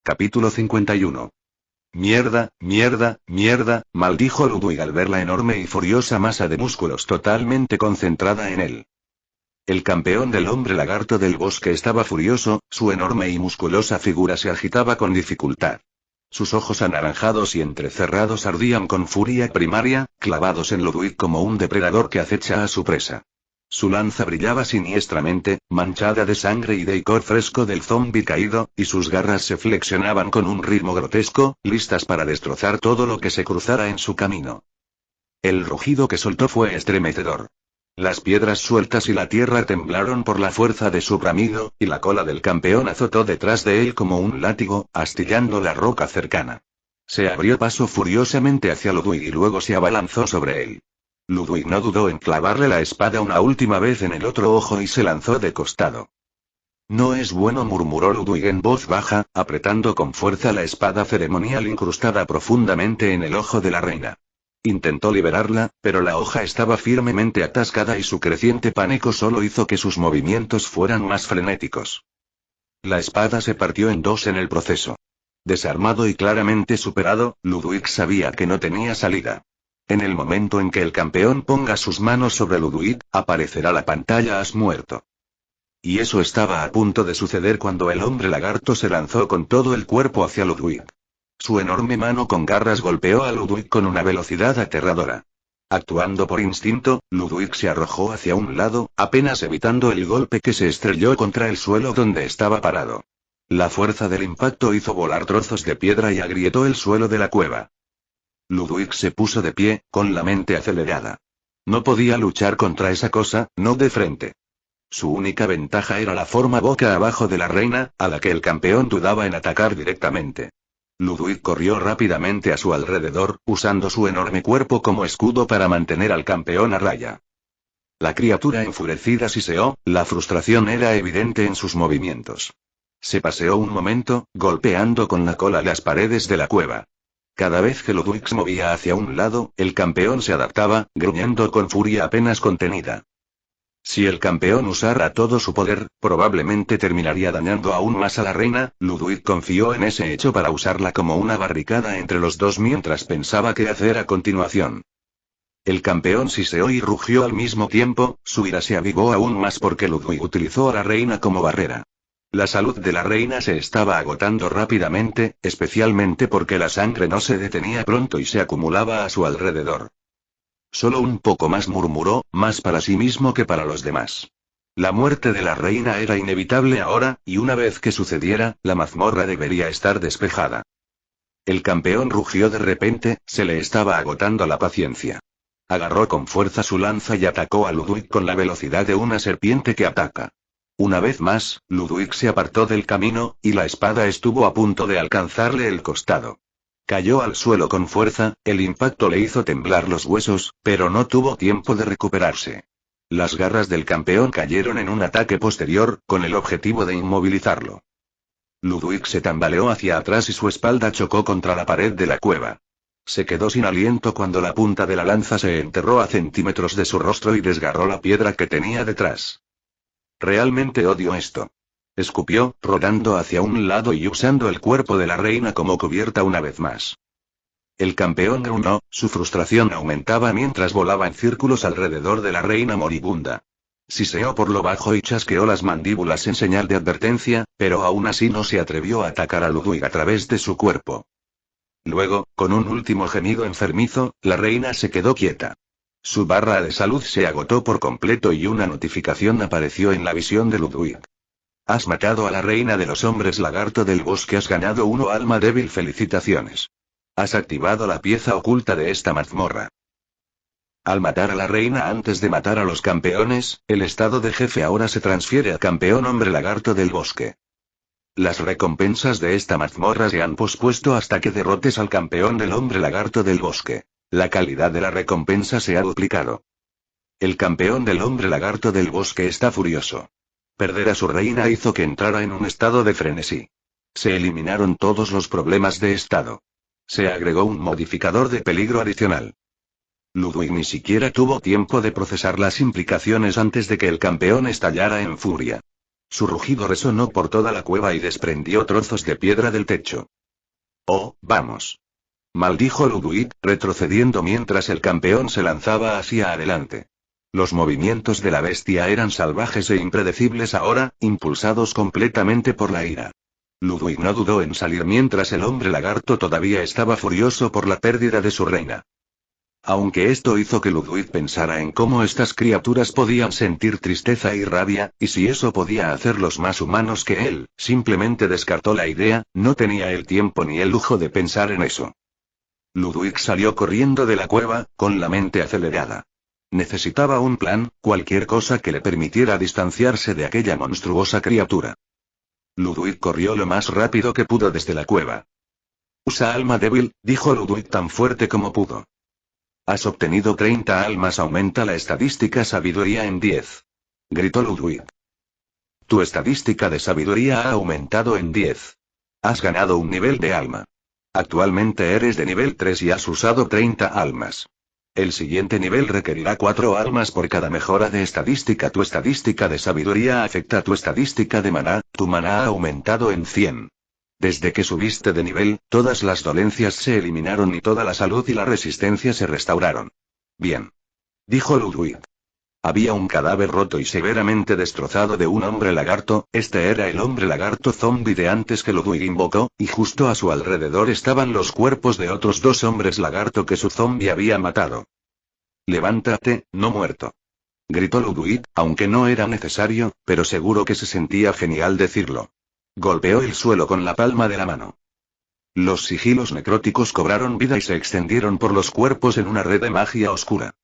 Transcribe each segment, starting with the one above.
Capítulo 51. Mierda, mierda, mierda, maldijo Ludwig al ver la enorme y furiosa masa de músculos totalmente concentrada en él. El campeón del hombre lagarto del bosque estaba furioso, su enorme y musculosa figura se agitaba con dificultad. Sus ojos anaranjados y entrecerrados ardían con furia primaria, clavados en Ludwig como un depredador que acecha a su presa. Su lanza brillaba siniestramente, manchada de sangre y de icor fresco del zombi caído, y sus garras se flexionaban con un ritmo grotesco, listas para destrozar todo lo que se cruzara en su camino. El rugido que soltó fue estremecedor. Las piedras sueltas y la tierra temblaron por la fuerza de su bramido, y la cola del campeón azotó detrás de él como un látigo, astillando la roca cercana. Se abrió paso furiosamente hacia Ludwig y luego se abalanzó sobre él. Ludwig no dudó en clavarle la espada una última vez en el otro ojo y se lanzó de costado. No es bueno, murmuró Ludwig en voz baja, apretando con fuerza la espada ceremonial incrustada profundamente en el ojo de la reina. Intentó liberarla, pero la hoja estaba firmemente atascada y su creciente pánico solo hizo que sus movimientos fueran más frenéticos. La espada se partió en dos en el proceso. Desarmado y claramente superado, Ludwig sabía que no tenía salida. En el momento en que el campeón ponga sus manos sobre Ludwig, aparecerá la pantalla "has muerto". Y eso estaba a punto de suceder cuando el hombre lagarto se lanzó con todo el cuerpo hacia Ludwig. Su enorme mano con garras golpeó a Ludwig con una velocidad aterradora. Actuando por instinto, Ludwig se arrojó hacia un lado, apenas evitando el golpe que se estrelló contra el suelo donde estaba parado. La fuerza del impacto hizo volar trozos de piedra y agrietó el suelo de la cueva. Ludwig se puso de pie, con la mente acelerada. No podía luchar contra esa cosa, no de frente. Su única ventaja era la forma boca abajo de la reina, a la que el campeón dudaba en atacar directamente. Ludwig corrió rápidamente a su alrededor, usando su enorme cuerpo como escudo para mantener al campeón a raya. La criatura enfurecida siseó, la frustración era evidente en sus movimientos. Se paseó un momento, golpeando con la cola las paredes de la cueva. Cada vez que Ludwig se movía hacia un lado, el campeón se adaptaba, gruñendo con furia apenas contenida. Si el campeón usara todo su poder, probablemente terminaría dañando aún más a la reina. Ludwig confió en ese hecho para usarla como una barricada entre los dos mientras pensaba qué hacer a continuación. El campeón siseó y rugió al mismo tiempo, su ira se avivó aún más porque Ludwig utilizó a la reina como barrera. La salud de la reina se estaba agotando rápidamente, especialmente porque la sangre no se detenía pronto y se acumulaba a su alrededor. Solo un poco más, murmuró, más para sí mismo que para los demás. La muerte de la reina era inevitable ahora, y una vez que sucediera, la mazmorra debería estar despejada. El campeón rugió de repente, se le estaba agotando la paciencia. Agarró con fuerza su lanza y atacó a Ludwig con la velocidad de una serpiente que ataca. Una vez más, Ludwig se apartó del camino, y la espada estuvo a punto de alcanzarle el costado. Cayó al suelo con fuerza, el impacto le hizo temblar los huesos, pero no tuvo tiempo de recuperarse. Las garras del campeón cayeron en un ataque posterior, con el objetivo de inmovilizarlo. Ludwig se tambaleó hacia atrás y su espalda chocó contra la pared de la cueva. Se quedó sin aliento cuando la punta de la lanza se enterró a centímetros de su rostro y desgarró la piedra que tenía detrás. Realmente odio esto. Escupió, rodando hacia un lado y usando el cuerpo de la reina como cubierta una vez más. El campeón gruñó, su frustración aumentaba mientras volaba en círculos alrededor de la reina moribunda. Siseó por lo bajo y chasqueó las mandíbulas en señal de advertencia, pero aún así no se atrevió a atacar a Ludwig a través de su cuerpo. Luego, con un último gemido enfermizo, la reina se quedó quieta. Su barra de salud se agotó por completo y una notificación apareció en la visión de Ludwig. Has matado a la reina de los hombres lagarto del bosque, has ganado 1 alma débil, felicitaciones. Has activado la pieza oculta de esta mazmorra. Al matar a la reina antes de matar a los campeones, el estado de jefe ahora se transfiere al campeón hombre lagarto del bosque. Las recompensas de esta mazmorra se han pospuesto hasta que derrotes al campeón del hombre lagarto del bosque. La calidad de la recompensa se ha duplicado. El campeón del hombre lagarto del bosque está furioso. Perder a su reina hizo que entrara en un estado de frenesí. Se eliminaron todos los problemas de estado. Se agregó un modificador de peligro adicional. Ludwig ni siquiera tuvo tiempo de procesar las implicaciones antes de que el campeón estallara en furia. Su rugido resonó por toda la cueva y desprendió trozos de piedra del techo. «Oh, vamos», maldijo Ludwig, retrocediendo mientras el campeón se lanzaba hacia adelante. Los movimientos de la bestia eran salvajes e impredecibles ahora, impulsados completamente por la ira. Ludwig no dudó en salir mientras el hombre lagarto todavía estaba furioso por la pérdida de su reina. Aunque esto hizo que Ludwig pensara en cómo estas criaturas podían sentir tristeza y rabia, y si eso podía hacerlos más humanos que él, simplemente descartó la idea, no tenía el tiempo ni el lujo de pensar en eso. Ludwig salió corriendo de la cueva, con la mente acelerada. Necesitaba un plan, cualquier cosa que le permitiera distanciarse de aquella monstruosa criatura. Ludwig corrió lo más rápido que pudo desde la cueva. «Usa alma débil», dijo Ludwig tan fuerte como pudo. «Has obtenido 30 almas, aumenta la estadística sabiduría en 10», gritó Ludwig. «Tu estadística de sabiduría ha aumentado en 10. Has ganado un nivel de alma. Actualmente eres de nivel 3 y has usado 30 almas. El siguiente nivel requerirá 4 almas por cada mejora de estadística. Tu estadística de sabiduría afecta a tu estadística de maná, tu maná ha aumentado en 100. Desde que subiste de nivel, todas las dolencias se eliminaron y toda la salud y la resistencia se restauraron». «Bien», dijo Ludwig. Había un cadáver roto y severamente destrozado de un hombre lagarto. Este era el hombre lagarto zombie de antes que Ludwig invocó, y justo a su alrededor estaban los cuerpos de otros 2 hombres lagarto que su zombie había matado. «Levántate, no muerto», gritó Ludwig, aunque no era necesario, pero seguro que se sentía genial decirlo. Golpeó el suelo con la palma de la mano. Los sigilos necróticos cobraron vida y se extendieron por los cuerpos en una red de magia oscura.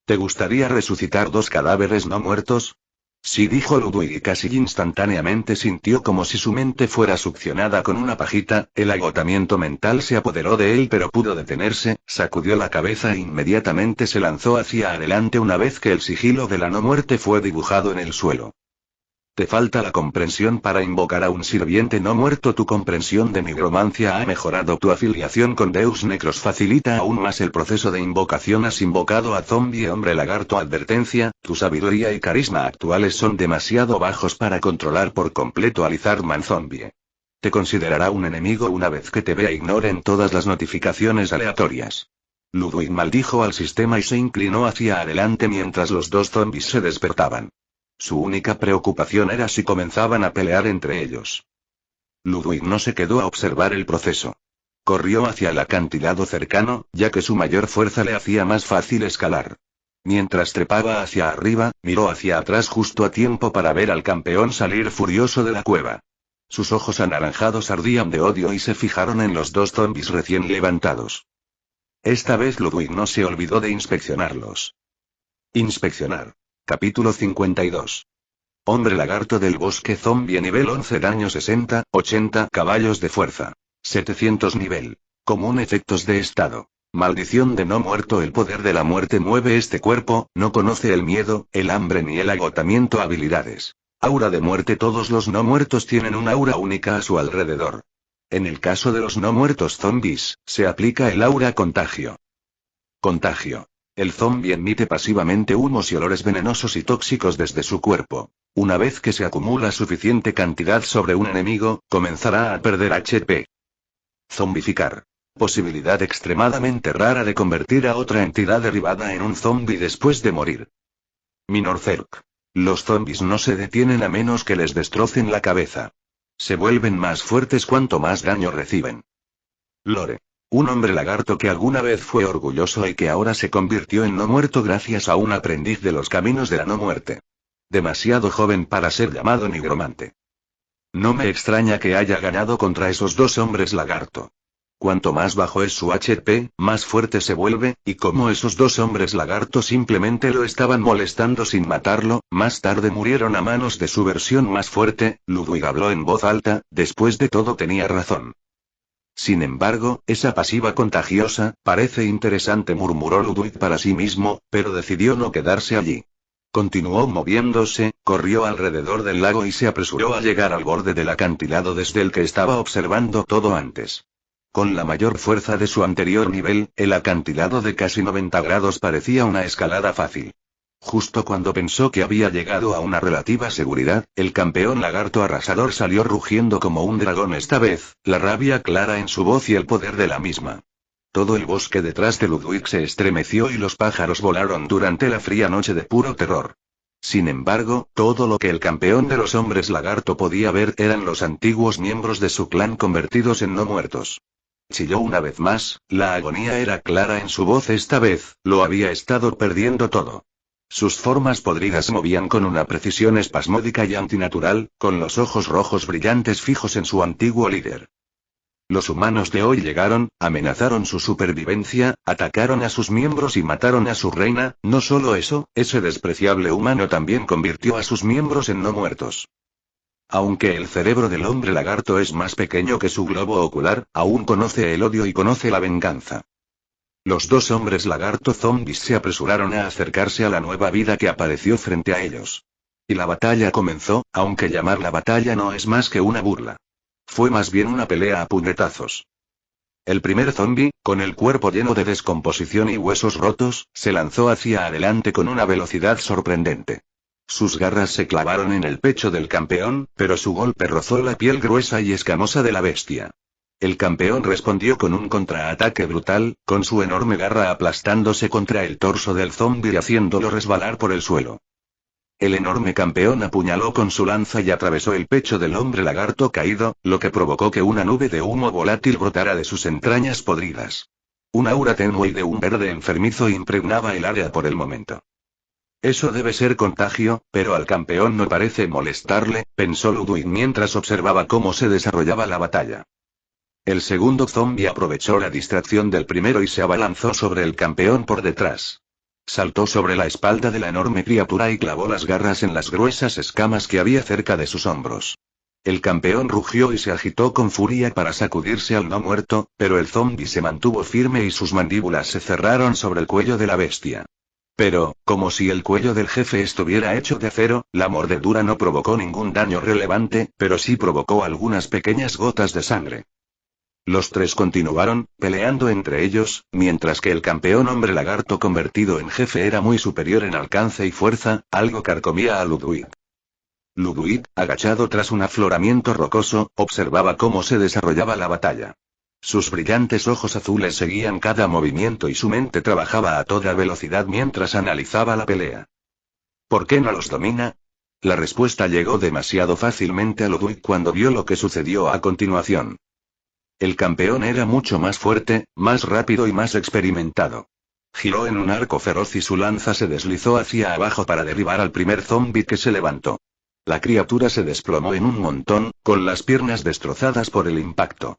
«¿Te gustaría resucitar 2 cadáveres no muertos?», sí, dijo Ludwig, y casi instantáneamente sintió como si su mente fuera succionada con una pajita. El agotamiento mental se apoderó de él, pero pudo detenerse, sacudió la cabeza e inmediatamente se lanzó hacia adelante una vez que el sigilo de la no muerte fue dibujado en el suelo. «Te falta la comprensión para invocar a un sirviente no muerto. Tu comprensión de nigromancia ha mejorado. Tu afiliación con Deus Necros facilita aún más el proceso de invocación. Has invocado a zombie hombre lagarto. Advertencia, tu sabiduría y carisma actuales son demasiado bajos para controlar por completo a Lizardman zombie. Te considerará un enemigo una vez que te vea. Ignoren todas las notificaciones aleatorias». Ludwig maldijo al sistema y se inclinó hacia adelante mientras los 2 zombies se despertaban. Su única preocupación era si comenzaban a pelear entre ellos. Ludwig no se quedó a observar el proceso. Corrió hacia el acantilado cercano, ya que su mayor fuerza le hacía más fácil escalar. Mientras trepaba hacia arriba, miró hacia atrás justo a tiempo para ver al campeón salir furioso de la cueva. Sus ojos anaranjados ardían de odio y se fijaron en los 2 zombies recién levantados. Esta vez Ludwig no se olvidó de inspeccionarlos. Inspeccionar. Capítulo 52. Hombre lagarto del bosque zombie nivel 11 daño 60, 80 caballos de fuerza. 700 nivel. Común efectos de estado. Maldición de no muerto. El poder de la muerte mueve este cuerpo, no conoce el miedo, el hambre ni el agotamiento. Habilidades. Aura de muerte. Todos los no muertos tienen una aura única a su alrededor. En el caso de los no muertos zombies, se aplica el aura contagio. Contagio. El zombie emite pasivamente humos y olores venenosos y tóxicos desde su cuerpo. Una vez que se acumula suficiente cantidad sobre un enemigo, comenzará a perder HP. Zombificar. Posibilidad extremadamente rara de convertir a otra entidad derivada en un zombie después de morir. Minor Zerk. Los zombies no se detienen a menos que les destrocen la cabeza. Se vuelven más fuertes cuanto más daño reciben. Lore. Un hombre lagarto que alguna vez fue orgulloso y que ahora se convirtió en no muerto gracias a un aprendiz de los caminos de la no muerte. Demasiado joven para ser llamado nigromante. No me extraña que haya ganado contra esos 2 hombres lagarto. Cuanto más bajo es su HP, más fuerte se vuelve, y como esos 2 hombres lagarto simplemente lo estaban molestando sin matarlo, más tarde murieron a manos de su versión más fuerte. Ludwig habló en voz alta, después de todo tenía razón. Sin embargo, esa pasiva contagiosa, parece interesante, murmuró Ludwig para sí mismo, pero decidió no quedarse allí. Continuó moviéndose, corrió alrededor del lago y se apresuró a llegar al borde del acantilado desde el que estaba observando todo antes. Con la mayor fuerza de su anterior nivel, el acantilado de casi 90 grados parecía una escalada fácil. Justo cuando pensó que había llegado a una relativa seguridad, el campeón lagarto arrasador salió rugiendo como un dragón esta vez, la rabia clara en su voz y el poder de la misma. Todo el bosque detrás de Ludwig se estremeció y los pájaros volaron durante la fría noche de puro terror. Sin embargo, todo lo que el campeón de los hombres lagarto podía ver eran los antiguos miembros de su clan convertidos en no muertos. Chilló una vez más, la agonía era clara en su voz esta vez, lo había estado perdiendo todo. Sus formas podridas movían con una precisión espasmódica y antinatural, con los ojos rojos brillantes fijos en su antiguo líder. Los humanos de hoy llegaron, amenazaron su supervivencia, atacaron a sus miembros y mataron a su reina. No solo eso, ese despreciable humano también convirtió a sus miembros en no muertos. Aunque el cerebro del hombre lagarto es más pequeño que su globo ocular, aún conoce el odio y conoce la venganza. Los dos hombres lagarto zombies se apresuraron a acercarse a la nueva vida que apareció frente a ellos. Y la batalla comenzó, aunque llamarla batalla no es más que una burla. Fue más bien una pelea a puñetazos. El primer zombi, con el cuerpo lleno de descomposición y huesos rotos, se lanzó hacia adelante con una velocidad sorprendente. Sus garras se clavaron en el pecho del campeón, pero su golpe rozó la piel gruesa y escamosa de la bestia. El campeón respondió con un contraataque brutal, con su enorme garra aplastándose contra el torso del zombi y haciéndolo resbalar por el suelo. El enorme campeón apuñaló con su lanza y atravesó el pecho del hombre lagarto caído, lo que provocó que una nube de humo volátil brotara de sus entrañas podridas. Un aura tenue y de un verde enfermizo impregnaba el área por el momento. Eso debe ser contagio, pero al campeón no parece molestarle, pensó Ludwig mientras observaba cómo se desarrollaba la batalla. El segundo zombi aprovechó la distracción del primero y se abalanzó sobre el campeón por detrás. Saltó sobre la espalda de la enorme criatura y clavó las garras en las gruesas escamas que había cerca de sus hombros. El campeón rugió y se agitó con furia para sacudirse al no muerto, pero el zombi se mantuvo firme y sus mandíbulas se cerraron sobre el cuello de la bestia. Pero, como si el cuello del jefe estuviera hecho de acero, la mordedura no provocó ningún daño relevante, pero sí provocó algunas pequeñas gotas de sangre. Los tres continuaron, peleando entre ellos, mientras que el campeón hombre lagarto convertido en jefe era muy superior en alcance y fuerza, algo carcomía a Ludwig. Ludwig, agachado tras un afloramiento rocoso, observaba cómo se desarrollaba la batalla. Sus brillantes ojos azules seguían cada movimiento y su mente trabajaba a toda velocidad mientras analizaba la pelea. ¿Por qué no los domina? La respuesta llegó demasiado fácilmente a Ludwig cuando vio lo que sucedió a continuación. El campeón era mucho más fuerte, más rápido y más experimentado. Giró en un arco feroz y su lanza se deslizó hacia abajo para derribar al primer zombi que se levantó. La criatura se desplomó en un montón, con las piernas destrozadas por el impacto.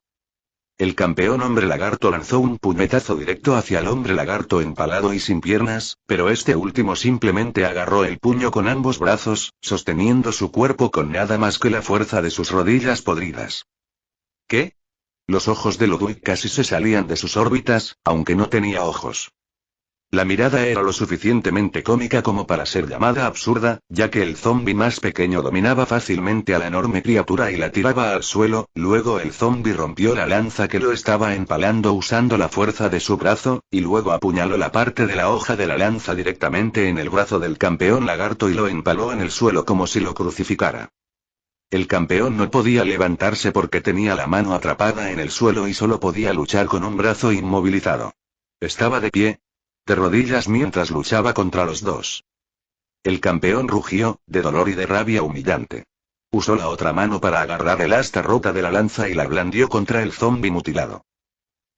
El campeón hombre lagarto lanzó un puñetazo directo hacia el hombre lagarto empalado y sin piernas, pero este último simplemente agarró el puño con ambos brazos, sosteniendo su cuerpo con nada más que la fuerza de sus rodillas podridas. ¿Qué? Los ojos de Ludwig casi se salían de sus órbitas, aunque no tenía ojos. La mirada era lo suficientemente cómica como para ser llamada absurda, ya que el zombi más pequeño dominaba fácilmente a la enorme criatura y la tiraba al suelo. Luego el zombi rompió la lanza que lo estaba empalando usando la fuerza de su brazo, y luego apuñaló la parte de la hoja de la lanza directamente en el brazo del campeón lagarto y lo empaló en el suelo como si lo crucificara. El campeón no podía levantarse porque tenía la mano atrapada en el suelo y solo podía luchar con un brazo inmovilizado. Estaba de pie, de rodillas mientras luchaba contra los dos. El campeón rugió, de dolor y de rabia humillante. Usó la otra mano para agarrar el asta rota de la lanza y la blandió contra el zombi mutilado.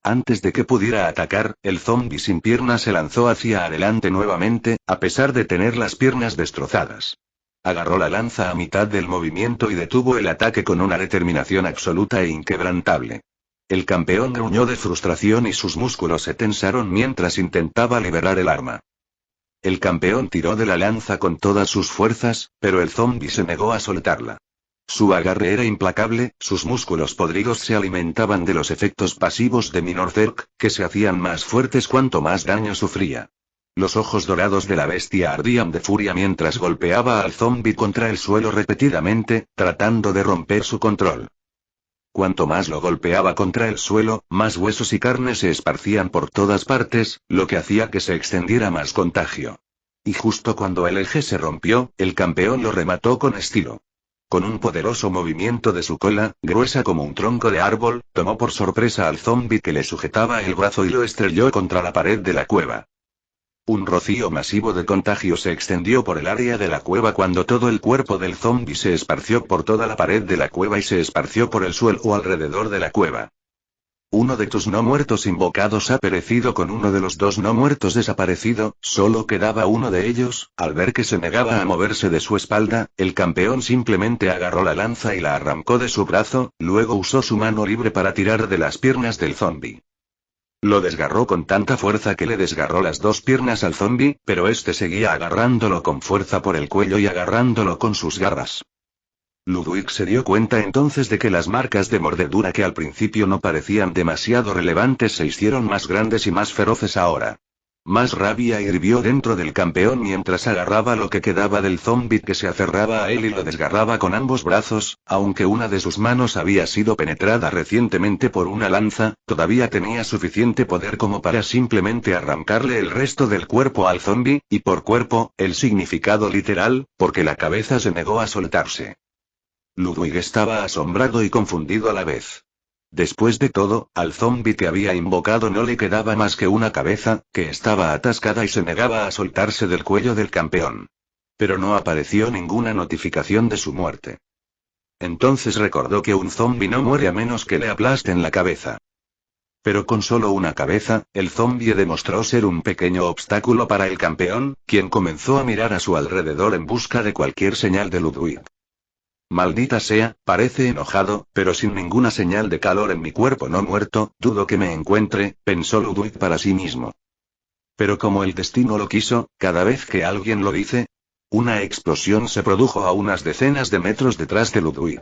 Antes de que pudiera atacar, el zombi sin piernas se lanzó hacia adelante nuevamente, a pesar de tener las piernas destrozadas. Agarró la lanza a mitad del movimiento y detuvo el ataque con una determinación absoluta e inquebrantable. El campeón gruñó de frustración y sus músculos se tensaron mientras intentaba liberar el arma. El campeón tiró de la lanza con todas sus fuerzas, pero el zombi se negó a soltarla. Su agarre era implacable, sus músculos podridos se alimentaban de los efectos pasivos de Minorcerk, que se hacían más fuertes cuanto más daño sufría. Los ojos dorados de la bestia ardían de furia mientras golpeaba al zombi contra el suelo repetidamente, tratando de romper su control. Cuanto más lo golpeaba contra el suelo, más huesos y carne se esparcían por todas partes, lo que hacía que se extendiera más contagio. Y justo cuando el eje se rompió, el campeón lo remató con estilo. Con un poderoso movimiento de su cola, gruesa como un tronco de árbol, tomó por sorpresa al zombi que le sujetaba el brazo y lo estrelló contra la pared de la cueva. Un rocío masivo de contagio se extendió por el área de la cueva cuando todo el cuerpo del zombi se esparció por toda la pared de la cueva y se esparció por el suelo alrededor de la cueva. Uno de tus no muertos invocados ha perecido con uno de los dos no muertos desaparecido, solo quedaba uno de ellos. Al ver que se negaba a moverse de su espalda, el campeón simplemente agarró la lanza y la arrancó de su brazo, luego usó su mano libre para tirar de las piernas del zombi. Lo desgarró con tanta fuerza que le desgarró las dos piernas al zombi, pero este seguía agarrándolo con fuerza por el cuello y agarrándolo con sus garras. Ludwig se dio cuenta entonces de que las marcas de mordedura que al principio no parecían demasiado relevantes se hicieron más grandes y más feroces ahora. Más rabia hirvió dentro del campeón mientras agarraba lo que quedaba del zombi que se aferraba a él y lo desgarraba con ambos brazos, aunque una de sus manos había sido penetrada recientemente por una lanza, todavía tenía suficiente poder como para simplemente arrancarle el resto del cuerpo al zombi, y por cuerpo, el significado literal, porque la cabeza se negó a soltarse. Ludwig estaba asombrado y confundido a la vez. Después de todo, al zombi que había invocado no le quedaba más que una cabeza, que estaba atascada y se negaba a soltarse del cuello del campeón. Pero no apareció ninguna notificación de su muerte. Entonces recordó que un zombi no muere a menos que le aplasten la cabeza. Pero con solo una cabeza, el zombi demostró ser un pequeño obstáculo para el campeón, quien comenzó a mirar a su alrededor en busca de cualquier señal de Ludwig. Maldita sea, parece enojado, pero sin ninguna señal de calor en mi cuerpo no muerto, dudo que me encuentre, pensó Ludwig para sí mismo. Pero como el destino lo quiso, cada vez que alguien lo dice, una explosión se produjo a unas decenas de metros detrás de Ludwig.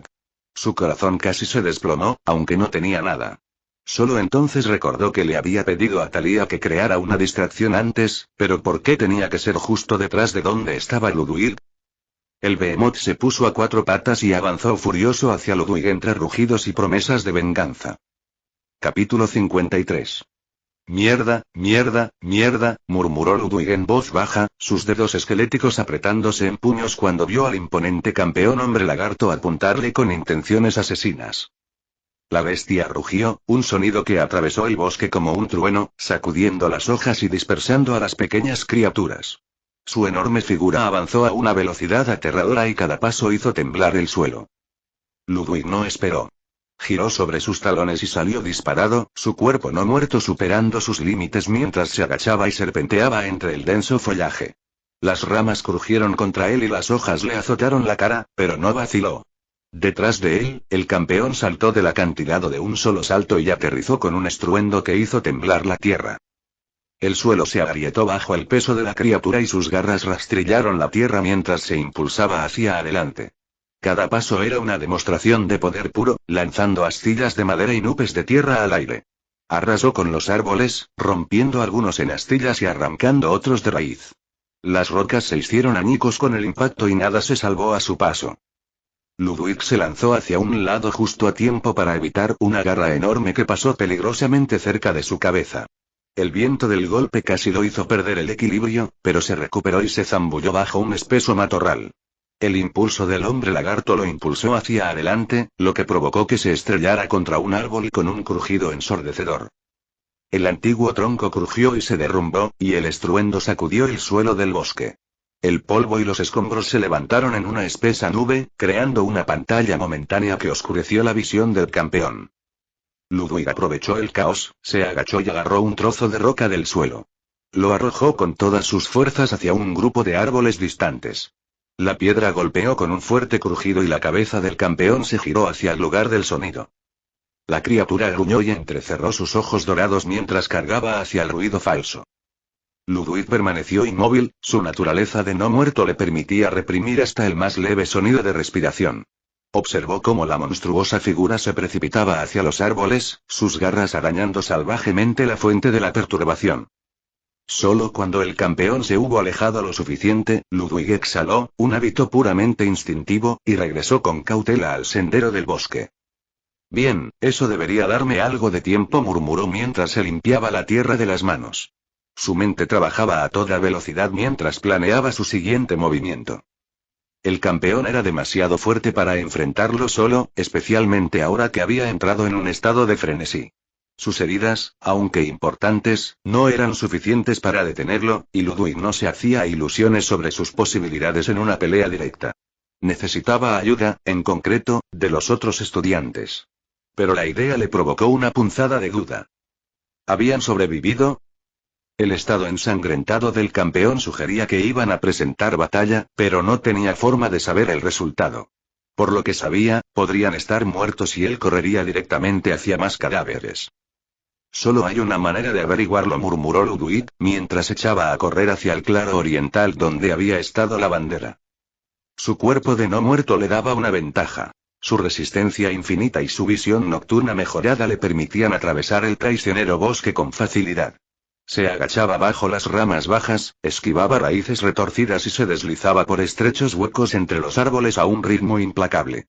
Su corazón casi se desplomó, aunque no tenía nada. Solo entonces recordó que le había pedido a Thalía que creara una distracción antes, pero ¿por qué tenía que ser justo detrás de donde estaba Ludwig? El Behemoth se puso a cuatro patas y avanzó furioso hacia Ludwig entre rugidos y promesas de venganza. Capítulo 53. Mierda, mierda, mierda, murmuró Ludwig en voz baja, sus dedos esqueléticos apretándose en puños cuando vio al imponente campeón hombre lagarto apuntarle con intenciones asesinas. La bestia rugió, un sonido que atravesó el bosque como un trueno, sacudiendo las hojas y dispersando a las pequeñas criaturas. Su enorme figura avanzó a una velocidad aterradora y cada paso hizo temblar el suelo. Ludwig no esperó. Giró sobre sus talones y salió disparado, su cuerpo no muerto superando sus límites mientras se agachaba y serpenteaba entre el denso follaje. Las ramas crujieron contra él y las hojas le azotaron la cara, pero no vaciló. Detrás de él, el campeón saltó del acantilado de un solo salto y aterrizó con un estruendo que hizo temblar la tierra. El suelo se agrietó bajo el peso de la criatura y sus garras rastrillaron la tierra mientras se impulsaba hacia adelante. Cada paso era una demostración de poder puro, lanzando astillas de madera y nubes de tierra al aire. Arrasó con los árboles, rompiendo algunos en astillas y arrancando otros de raíz. Las rocas se hicieron añicos con el impacto y nada se salvó a su paso. Ludwig se lanzó hacia un lado justo a tiempo para evitar una garra enorme que pasó peligrosamente cerca de su cabeza. El viento del golpe casi lo hizo perder el equilibrio, pero se recuperó y se zambulló bajo un espeso matorral. El impulso del hombre lagarto lo impulsó hacia adelante, lo que provocó que se estrellara contra un árbol con un crujido ensordecedor. El antiguo tronco crujió y se derrumbó, y el estruendo sacudió el suelo del bosque. El polvo y los escombros se levantaron en una espesa nube, creando una pantalla momentánea que oscureció la visión del campeón. Ludwig aprovechó el caos, se agachó y agarró un trozo de roca del suelo. Lo arrojó con todas sus fuerzas hacia un grupo de árboles distantes. La piedra golpeó con un fuerte crujido y la cabeza del campeón se giró hacia el lugar del sonido. La criatura gruñó y entrecerró sus ojos dorados mientras cargaba hacia el ruido falso. Ludwig permaneció inmóvil, su naturaleza de no muerto le permitía reprimir hasta el más leve sonido de respiración. Observó cómo la monstruosa figura se precipitaba hacia los árboles, sus garras arañando salvajemente la fuente de la perturbación. Solo cuando el campeón se hubo alejado lo suficiente, Ludwig exhaló, un hábito puramente instintivo, y regresó con cautela al sendero del bosque. Bien, eso debería darme algo de tiempo, murmuró mientras se limpiaba la tierra de las manos. Su mente trabajaba a toda velocidad mientras planeaba su siguiente movimiento. El campeón era demasiado fuerte para enfrentarlo solo, especialmente ahora que había entrado en un estado de frenesí. Sus heridas, aunque importantes, no eran suficientes para detenerlo, y Ludwig no se hacía ilusiones sobre sus posibilidades en una pelea directa. Necesitaba ayuda, en concreto, de los otros estudiantes. Pero la idea le provocó una punzada de duda. ¿Habían sobrevivido? El estado ensangrentado del campeón sugería que iban a presentar batalla, pero no tenía forma de saber el resultado. Por lo que sabía, podrían estar muertos y él correría directamente hacia más cadáveres. Solo hay una manera de averiguarlo, murmuró Ludwig, mientras echaba a correr hacia el claro oriental donde había estado la bandera. Su cuerpo de no muerto le daba una ventaja. Su resistencia infinita y su visión nocturna mejorada le permitían atravesar el traicionero bosque con facilidad. Se agachaba bajo las ramas bajas, esquivaba raíces retorcidas y se deslizaba por estrechos huecos entre los árboles a un ritmo implacable.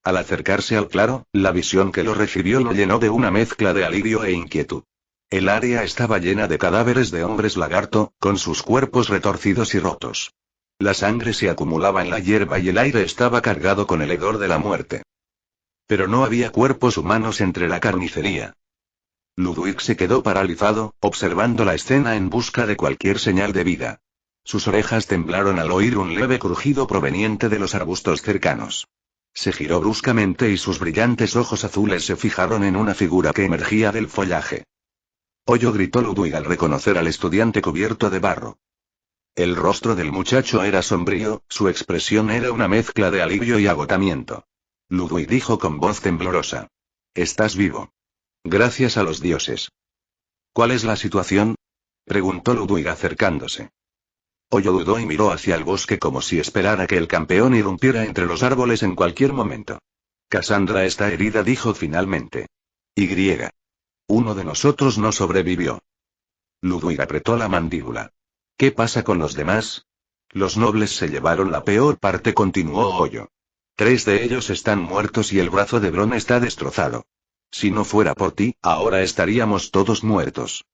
Al acercarse al claro, la visión que lo recibió lo llenó de una mezcla de alivio e inquietud. El área estaba llena de cadáveres de hombres lagarto, con sus cuerpos retorcidos y rotos. La sangre se acumulaba en la hierba y el aire estaba cargado con el hedor de la muerte. Pero no había cuerpos humanos entre la carnicería. Ludwig se quedó paralizado, observando la escena en busca de cualquier señal de vida. Sus orejas temblaron al oír un leve crujido proveniente de los arbustos cercanos. Se giró bruscamente y sus brillantes ojos azules se fijaron en una figura que emergía del follaje. «¡Hoyo!», gritó Ludwig al reconocer al estudiante cubierto de barro. El rostro del muchacho era sombrío, su expresión era una mezcla de alivio y agotamiento. Ludwig dijo con voz temblorosa: «Estás vivo. Gracias a los dioses». «¿Cuál es la situación?», preguntó Ludwig acercándose. Hoyo dudó y miró hacia el bosque como si esperara que el campeón irrumpiera entre los árboles en cualquier momento. «Cassandra está herida», dijo finalmente. «Y. Uno de nosotros no sobrevivió». Ludwig apretó la mandíbula. «¿Qué pasa con los demás?». «Los nobles se llevaron la peor parte», continuó Hoyo. 3 de ellos están muertos y el brazo de Bron está destrozado. Si no fuera por ti, ahora estaríamos todos muertos».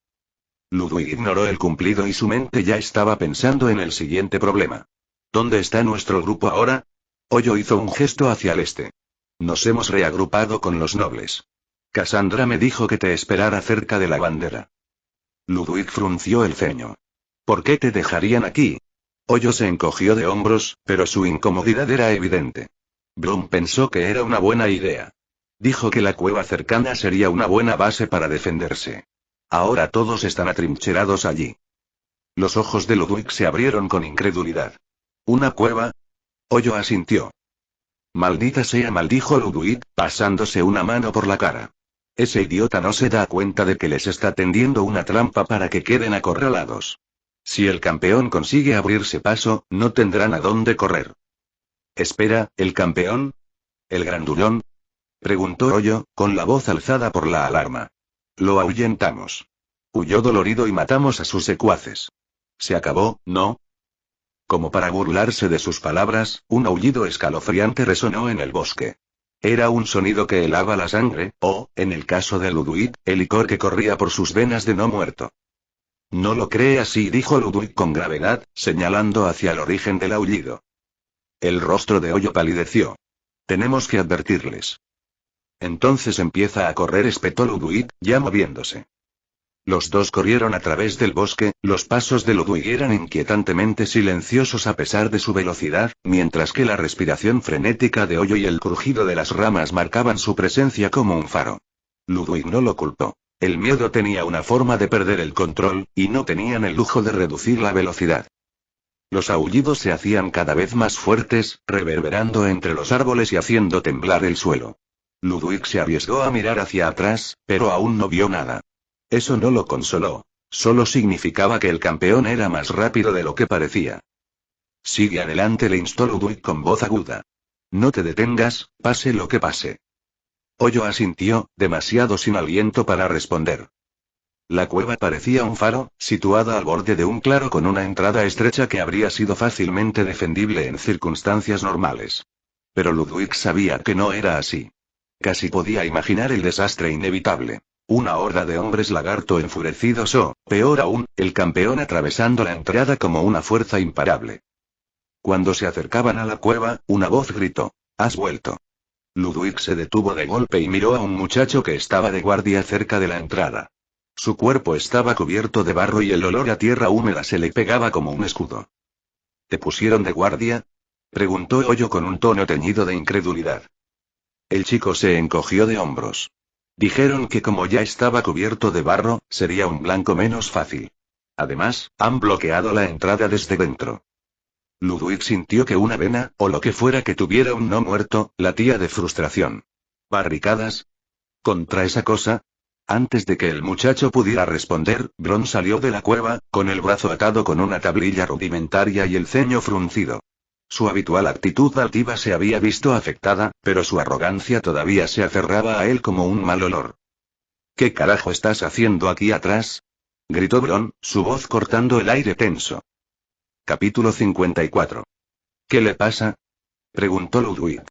Ludwig ignoró el cumplido y su mente ya estaba pensando en el siguiente problema. «¿Dónde está nuestro grupo ahora?». Hoyo hizo un gesto hacia el este. «Nos hemos reagrupado con los nobles. Cassandra me dijo que te esperara cerca de la bandera». Ludwig frunció el ceño. «¿Por qué te dejarían aquí?». Hoyo se encogió de hombros, pero su incomodidad era evidente. Bron pensó que era una buena idea. Dijo que la cueva cercana sería una buena base para defenderse. Ahora todos están atrincherados allí. Los ojos de Ludwig se abrieron con incredulidad. ¿Una cueva? Hoyo asintió. «Maldita sea», maldijo Ludwig, pasándose una mano por la cara. «Ese idiota no se da cuenta de que les está tendiendo una trampa para que queden acorralados. Si el campeón consigue abrirse paso, no tendrán a dónde correr». «Espera, ¿el campeón? ¿El grandulón?», preguntó Hoyo, con la voz alzada por la alarma. «Lo ahuyentamos. Huyó dolorido y matamos a sus secuaces. Se acabó, ¿no?». Como para burlarse de sus palabras, un aullido escalofriante resonó en el bosque. Era un sonido que helaba la sangre, o, en el caso de Ludwig, el licor que corría por sus venas de no muerto. «No lo cree así», dijo Ludwig con gravedad, señalando hacia el origen del aullido. El rostro de Hoyo palideció. «Tenemos que advertirles». «Entonces empieza a correr», espetó Ludwig, ya moviéndose. Los dos corrieron a través del bosque, los pasos de Ludwig eran inquietantemente silenciosos a pesar de su velocidad, mientras que la respiración frenética de Hoyo y el crujido de las ramas marcaban su presencia como un faro. Ludwig no lo culpó. El miedo tenía una forma de perder el control, y no tenían el lujo de reducir la velocidad. Los aullidos se hacían cada vez más fuertes, reverberando entre los árboles y haciendo temblar el suelo. Ludwig se arriesgó a mirar hacia atrás, pero aún no vio nada. Eso no lo consoló. Solo significaba que el campeón era más rápido de lo que parecía. «Sigue adelante», le instó Ludwig con voz aguda. «No te detengas, pase lo que pase». Hoyo asintió, demasiado sin aliento para responder. La cueva parecía un faro, situada al borde de un claro con una entrada estrecha que habría sido fácilmente defendible en circunstancias normales. Pero Ludwig sabía que no era así. Casi podía imaginar el desastre inevitable. Una horda de hombres lagarto enfurecidos o, peor aún, el campeón atravesando la entrada como una fuerza imparable. Cuando se acercaban a la cueva, una voz gritó: «¡Has vuelto!». Ludwig se detuvo de golpe y miró a un muchacho que estaba de guardia cerca de la entrada. Su cuerpo estaba cubierto de barro y el olor a tierra húmeda se le pegaba como un escudo. «¿Te pusieron de guardia?», preguntó Hoyo con un tono teñido de incredulidad. El chico se encogió de hombros. Dijeron que como ya estaba cubierto de barro, sería un blanco menos fácil. Además, han bloqueado la entrada desde dentro. Ludwig sintió que una vena, o lo que fuera que tuviera un no muerto, latía de frustración. ¿Barricadas? ¿Contra esa cosa? Antes de que el muchacho pudiera responder, Bron salió de la cueva, con el brazo atado con una tablilla rudimentaria y el ceño fruncido. Su habitual actitud altiva se había visto afectada, pero su arrogancia todavía se aferraba a él como un mal olor. «¿Qué carajo estás haciendo aquí atrás?», gritó Bron, su voz cortando el aire tenso. Capítulo 54. «¿Qué le pasa?», preguntó Ludwig.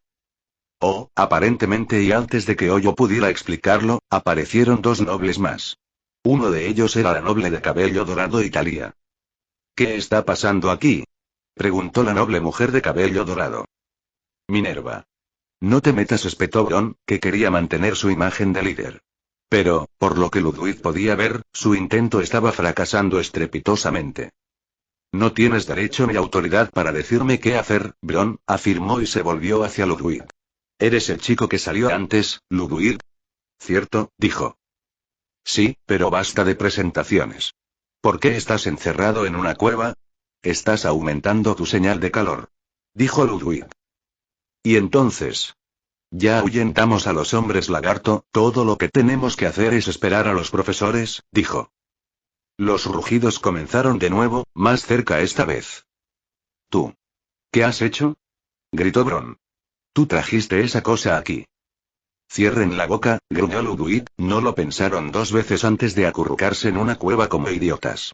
Aparentemente, y antes de que Hoyo pudiera explicarlo, aparecieron dos nobles más. Uno de ellos era la noble de cabello dorado Italia. «¿Qué está pasando aquí?», preguntó la noble mujer de cabello dorado. «Minerva. No te metas», espetó Bron, que quería mantener su imagen de líder. Pero, por lo que Ludwig podía ver, su intento estaba fracasando estrepitosamente. «No tienes derecho ni autoridad para decirme qué hacer», Bron afirmó y se volvió hacia Ludwig. «¿Eres el chico que salió antes, Ludwig?». «Cierto», dijo. «Sí, pero basta de presentaciones. ¿Por qué estás encerrado en una cueva? Estás aumentando tu señal de calor», dijo Ludwig. «Y entonces. Ya ahuyentamos a los hombres lagarto, todo lo que tenemos que hacer es esperar a los profesores», dijo. Los rugidos comenzaron de nuevo, más cerca esta vez. «¿Tú? ¿Qué has hecho?», gritó Bron. «Tú trajiste esa cosa aquí». «Cierren la boca», gruñó Ludwig, «no lo pensaron dos veces antes de acurrucarse en una cueva como idiotas.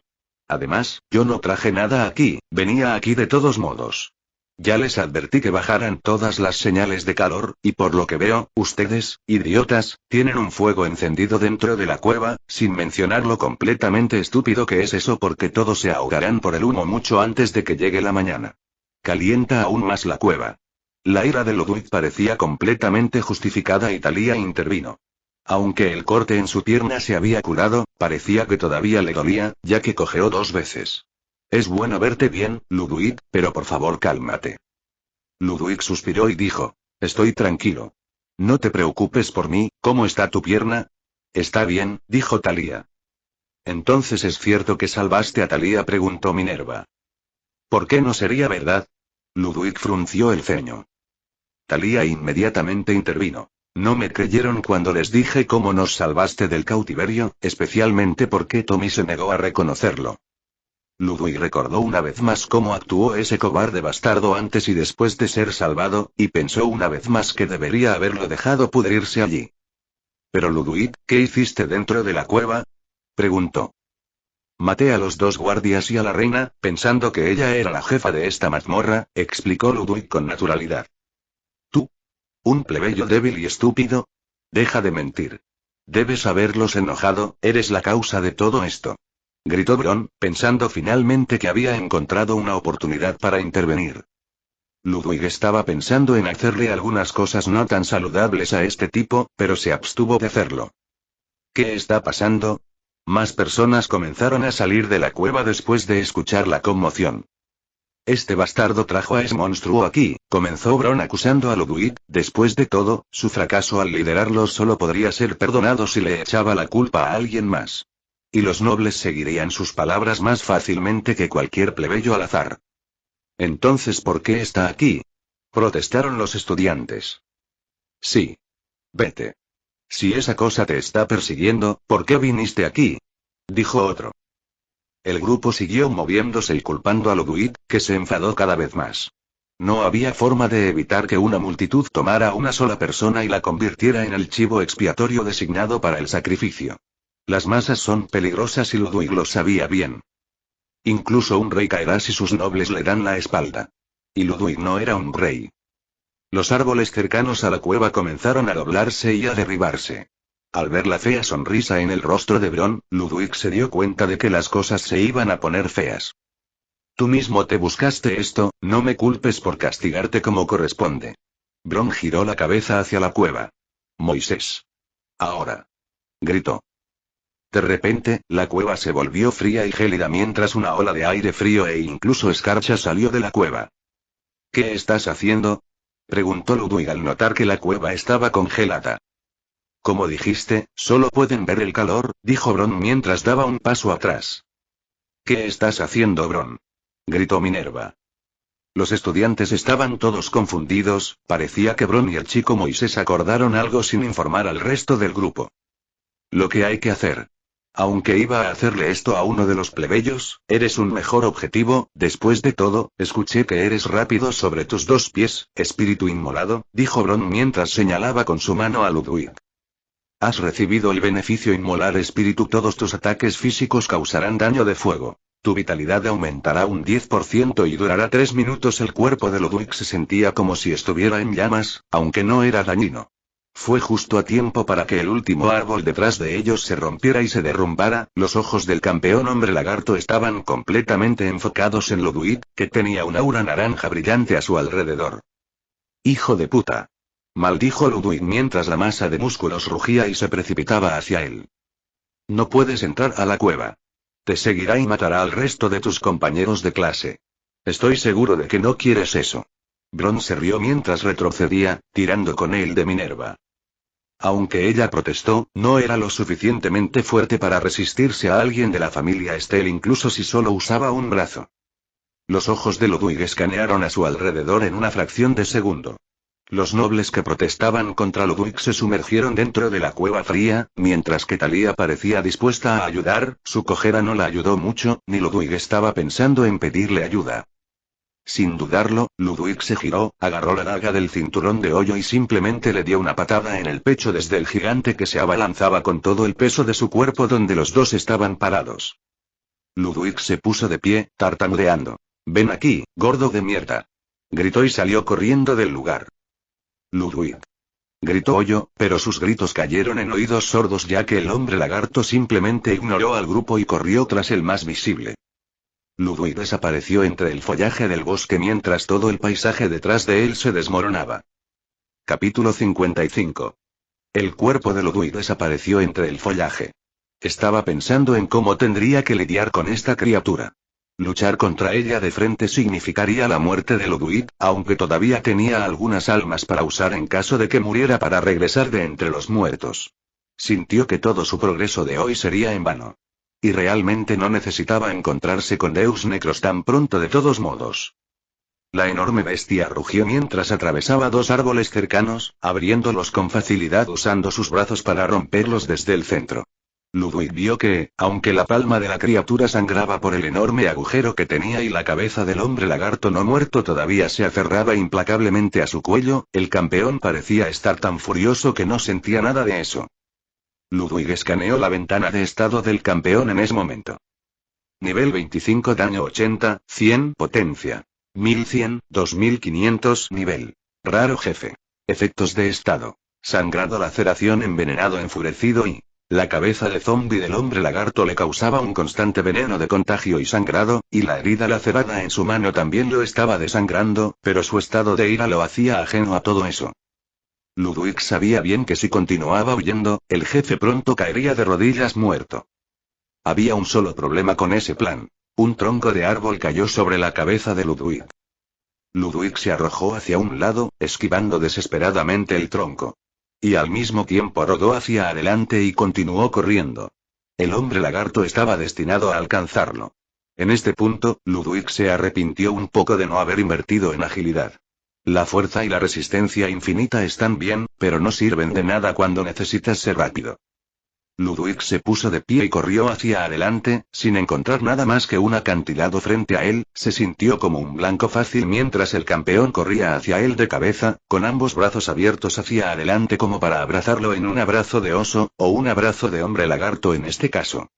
Además, yo no traje nada aquí, venía aquí de todos modos. Ya les advertí que bajaran todas las señales de calor, y por lo que veo, ustedes, idiotas, tienen un fuego encendido dentro de la cueva, sin mencionar lo completamente estúpido que es eso, porque todos se ahogarán por el humo mucho antes de que llegue la mañana. Calienta aún más la cueva». La ira de Ludwig parecía completamente justificada y Thalía intervino. Aunque el corte en su pierna se había curado, parecía que todavía le dolía, ya que cojeó dos veces. «Es bueno verte bien, Ludwig, pero por favor cálmate». Ludwig suspiró y dijo: «Estoy tranquilo. No te preocupes por mí, ¿cómo está tu pierna?». «Está bien», dijo Thalía. «Entonces es cierto que salvaste a Thalía», preguntó Minerva. «¿Por qué no sería verdad?». Ludwig frunció el ceño. Thalía inmediatamente intervino. «No me creyeron cuando les dije cómo nos salvaste del cautiverio, especialmente porque Tommy se negó a reconocerlo». Ludwig recordó una vez más cómo actuó ese cobarde bastardo antes y después de ser salvado, y pensó una vez más que debería haberlo dejado pudrirse allí. «Pero Ludwig, ¿qué hiciste dentro de la cueva?», preguntó. «Maté a los dos guardias y a la reina, pensando que ella era la jefa de esta mazmorra», explicó Ludwig con naturalidad. «¿Tú? ¿Un plebeyo débil y estúpido? Deja de mentir. Debes haberlos enojado, eres la causa de todo esto», gritó Bron, pensando finalmente que había encontrado una oportunidad para intervenir. Ludwig estaba pensando en hacerle algunas cosas no tan saludables a este tipo, pero se abstuvo de hacerlo. «¿Qué está pasando?». Más personas comenzaron a salir de la cueva después de escuchar la conmoción. «Este bastardo trajo a ese monstruo aquí», comenzó Bron acusando a Ludwig. Después de todo, su fracaso al liderarlos solo podría ser perdonado si le echaba la culpa a alguien más. Y los nobles seguirían sus palabras más fácilmente que cualquier plebeyo al azar. «Entonces, ¿por qué está aquí?», protestaron los estudiantes. «Sí. Vete. Si esa cosa te está persiguiendo, ¿por qué viniste aquí?», dijo otro. El grupo siguió moviéndose y culpando a Ludwig, que se enfadó cada vez más. No había forma de evitar que una multitud tomara a una sola persona y la convirtiera en el chivo expiatorio designado para el sacrificio. Las masas son peligrosas y Ludwig lo sabía bien. Incluso un rey caerá si sus nobles le dan la espalda. Y Ludwig no era un rey. Los árboles cercanos a la cueva comenzaron a doblarse y a derribarse. Al ver la fea sonrisa en el rostro de Bron, Ludwig se dio cuenta de que las cosas se iban a poner feas. Tú mismo te buscaste esto, no me culpes por castigarte como corresponde. Bron giró la cabeza hacia la cueva. Moisés. Ahora. Gritó. De repente, la cueva se volvió fría y gélida mientras una ola de aire frío e incluso escarcha salió de la cueva. ¿Qué estás haciendo? Preguntó Ludwig al notar que la cueva estaba congelada. Como dijiste, solo pueden ver el calor, dijo Bron mientras daba un paso atrás. ¿Qué estás haciendo, Bron? Gritó Minerva. Los estudiantes estaban todos confundidos, parecía que Bron y el chico Moisés acordaron algo sin informar al resto del grupo. Lo que hay que hacer. Aunque iba a hacerle esto a uno de los plebeyos, eres un mejor objetivo, después de todo, escuché que eres rápido sobre tus 2 pies, espíritu inmolado, dijo Bron mientras señalaba con su mano a Ludwig. Has recibido el beneficio inmolar espíritu, todos tus ataques físicos causarán daño de fuego. Tu vitalidad aumentará un 10% y durará 3 minutos. El cuerpo de Ludwig se sentía como si estuviera en llamas, aunque no era dañino. Fue justo a tiempo para que el último árbol detrás de ellos se rompiera y se derrumbara. Los ojos del campeón hombre lagarto estaban completamente enfocados en Ludwig, que tenía un aura naranja brillante a su alrededor. ¡Hijo de puta! Maldijo Ludwig mientras la masa de músculos rugía y se precipitaba hacia él. No puedes entrar a la cueva. Te seguirá y matará al resto de tus compañeros de clase. Estoy seguro de que no quieres eso. Bron se rió mientras retrocedía, tirando con él de Minerva. Aunque ella protestó, no era lo suficientemente fuerte para resistirse a alguien de la familia Estelle incluso si solo usaba un brazo. Los ojos de Ludwig escanearon a su alrededor en una fracción de segundo. Los nobles que protestaban contra Ludwig se sumergieron dentro de la cueva fría, mientras que Thalía parecía dispuesta a ayudar. Su cojera no la ayudó mucho, ni Ludwig estaba pensando en pedirle ayuda. Sin dudarlo, Ludwig se giró, agarró la daga del cinturón de hoyo y simplemente le dio una patada en el pecho desde el gigante que se abalanzaba con todo el peso de su cuerpo donde los dos estaban parados. Ludwig se puso de pie, tartamudeando. «Ven aquí, gordo de mierda», gritó y salió corriendo del lugar. «Ludwig», gritó Hoyo, pero sus gritos cayeron en oídos sordos ya que el hombre lagarto simplemente ignoró al grupo y corrió tras el más visible. Ludwig desapareció entre el follaje del bosque mientras todo el paisaje detrás de él se desmoronaba. Capítulo 55. El cuerpo de Ludwig desapareció entre el follaje. Estaba pensando en cómo tendría que lidiar con esta criatura. Luchar contra ella de frente significaría la muerte de Ludwig, aunque todavía tenía algunas almas para usar en caso de que muriera para regresar de entre los muertos. Sintió que todo su progreso de hoy sería en vano. Y realmente no necesitaba encontrarse con Deus Necros tan pronto de todos modos. La enorme bestia rugió mientras atravesaba 2 árboles cercanos, abriéndolos con facilidad usando sus brazos para romperlos desde el centro. Ludwig vio que, aunque la palma de la criatura sangraba por el enorme agujero que tenía y la cabeza del hombre lagarto no muerto todavía se aferraba implacablemente a su cuello, el campeón parecía estar tan furioso que no sentía nada de eso. Ludwig escaneó la ventana de estado del campeón en ese momento. Nivel 25 daño 80, 100 potencia. 1100, 2500 nivel. Raro jefe. Efectos de estado. Sangrado, laceración, envenenado, enfurecido y... La cabeza de zombi del hombre lagarto le causaba un constante veneno de contagio y sangrado, y la herida lacerada en su mano también lo estaba desangrando, pero su estado de ira lo hacía ajeno a todo eso. Ludwig sabía bien que si continuaba huyendo, el jefe pronto caería de rodillas muerto. Había un solo problema con ese plan. Un tronco de árbol cayó sobre la cabeza de Ludwig. Ludwig se arrojó hacia un lado, esquivando desesperadamente el tronco. Y al mismo tiempo rodó hacia adelante y continuó corriendo. El hombre lagarto estaba destinado a alcanzarlo. En este punto, Ludwig se arrepintió un poco de no haber invertido en agilidad. La fuerza y la resistencia infinita están bien, pero no sirven de nada cuando necesitas ser rápido. Ludwig se puso de pie y corrió hacia adelante, sin encontrar nada más que un acantilado frente a él, se sintió como un blanco fácil mientras el campeón corría hacia él de cabeza, con ambos brazos abiertos hacia adelante como para abrazarlo en un abrazo de oso, o un abrazo de hombre lagarto en este caso.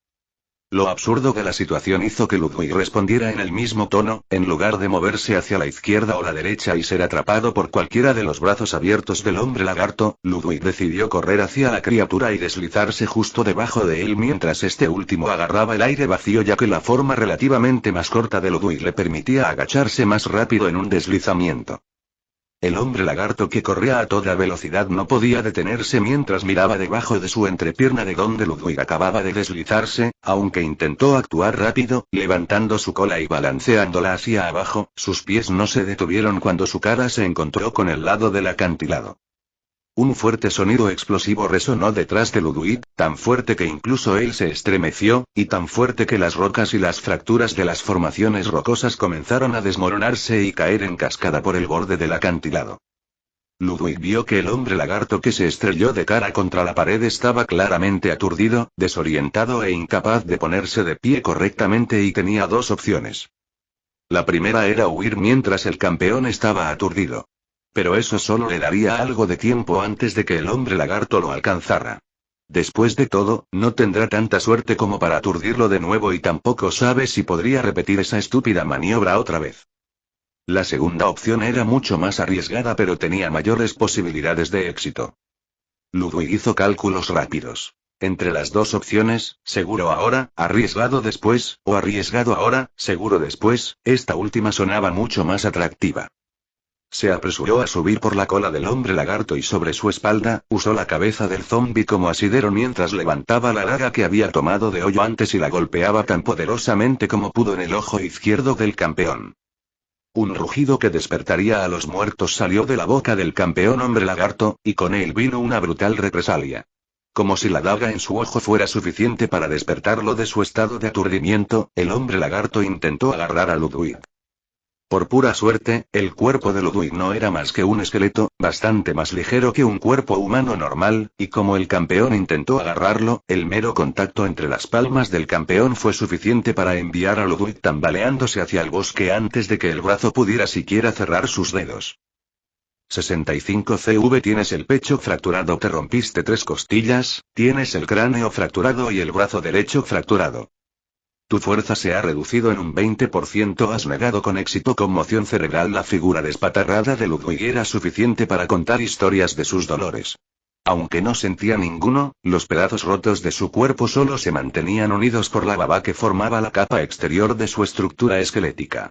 Lo absurdo de la situación hizo que Ludwig respondiera en el mismo tono, en lugar de moverse hacia la izquierda o la derecha y ser atrapado por cualquiera de los brazos abiertos del hombre lagarto. Ludwig decidió correr hacia la criatura y deslizarse justo debajo de él mientras este último agarraba el aire vacío, ya que la forma relativamente más corta de Ludwig le permitía agacharse más rápido en un deslizamiento. El hombre lagarto, que corría a toda velocidad, no podía detenerse mientras miraba debajo de su entrepierna de donde Ludwig acababa de deslizarse, aunque intentó actuar rápido, levantando su cola y balanceándola hacia abajo. Sus pies no se detuvieron cuando su cara se encontró con el lado del acantilado. Un fuerte sonido explosivo resonó detrás de Ludwig, tan fuerte que incluso él se estremeció, y tan fuerte que las rocas y las fracturas de las formaciones rocosas comenzaron a desmoronarse y caer en cascada por el borde del acantilado. Ludwig vio que el hombre lagarto, que se estrelló de cara contra la pared, estaba claramente aturdido, desorientado e incapaz de ponerse de pie correctamente, y tenía dos opciones. La primera era huir mientras el campeón estaba aturdido. Pero eso solo le daría algo de tiempo antes de que el hombre lagarto lo alcanzara. Después de todo, no tendrá tanta suerte como para aturdirlo de nuevo, y tampoco sabe si podría repetir esa estúpida maniobra otra vez. La segunda opción era mucho más arriesgada, pero tenía mayores posibilidades de éxito. Ludwig hizo cálculos rápidos. Entre las dos opciones, seguro ahora, arriesgado después, o arriesgado ahora, seguro después, esta última sonaba mucho más atractiva. Se apresuró a subir por la cola del hombre lagarto y sobre su espalda, usó la cabeza del zombi como asidero mientras levantaba la daga que había tomado de hoyo antes y la golpeaba tan poderosamente como pudo en el ojo izquierdo del campeón. Un rugido que despertaría a los muertos salió de la boca del campeón hombre lagarto, y con él vino una brutal represalia. Como si la daga en su ojo fuera suficiente para despertarlo de su estado de aturdimiento, el hombre lagarto intentó agarrar a Ludwig. Por pura suerte, el cuerpo de Ludwig no era más que un esqueleto, bastante más ligero que un cuerpo humano normal, y como el campeón intentó agarrarlo, el mero contacto entre las palmas del campeón fue suficiente para enviar a Ludwig tambaleándose hacia el bosque antes de que el brazo pudiera siquiera cerrar sus dedos. 65 CV. Tienes el pecho fracturado, te rompiste 3 costillas, tienes el cráneo fracturado y el brazo derecho fracturado. Tu fuerza se ha reducido en un 20%. Has negado con éxito conmoción cerebral. La figura despatarrada de Ludwig era suficiente para contar historias de sus dolores. Aunque no sentía ninguno, los pedazos rotos de su cuerpo solo se mantenían unidos por la baba que formaba la capa exterior de su estructura esquelética.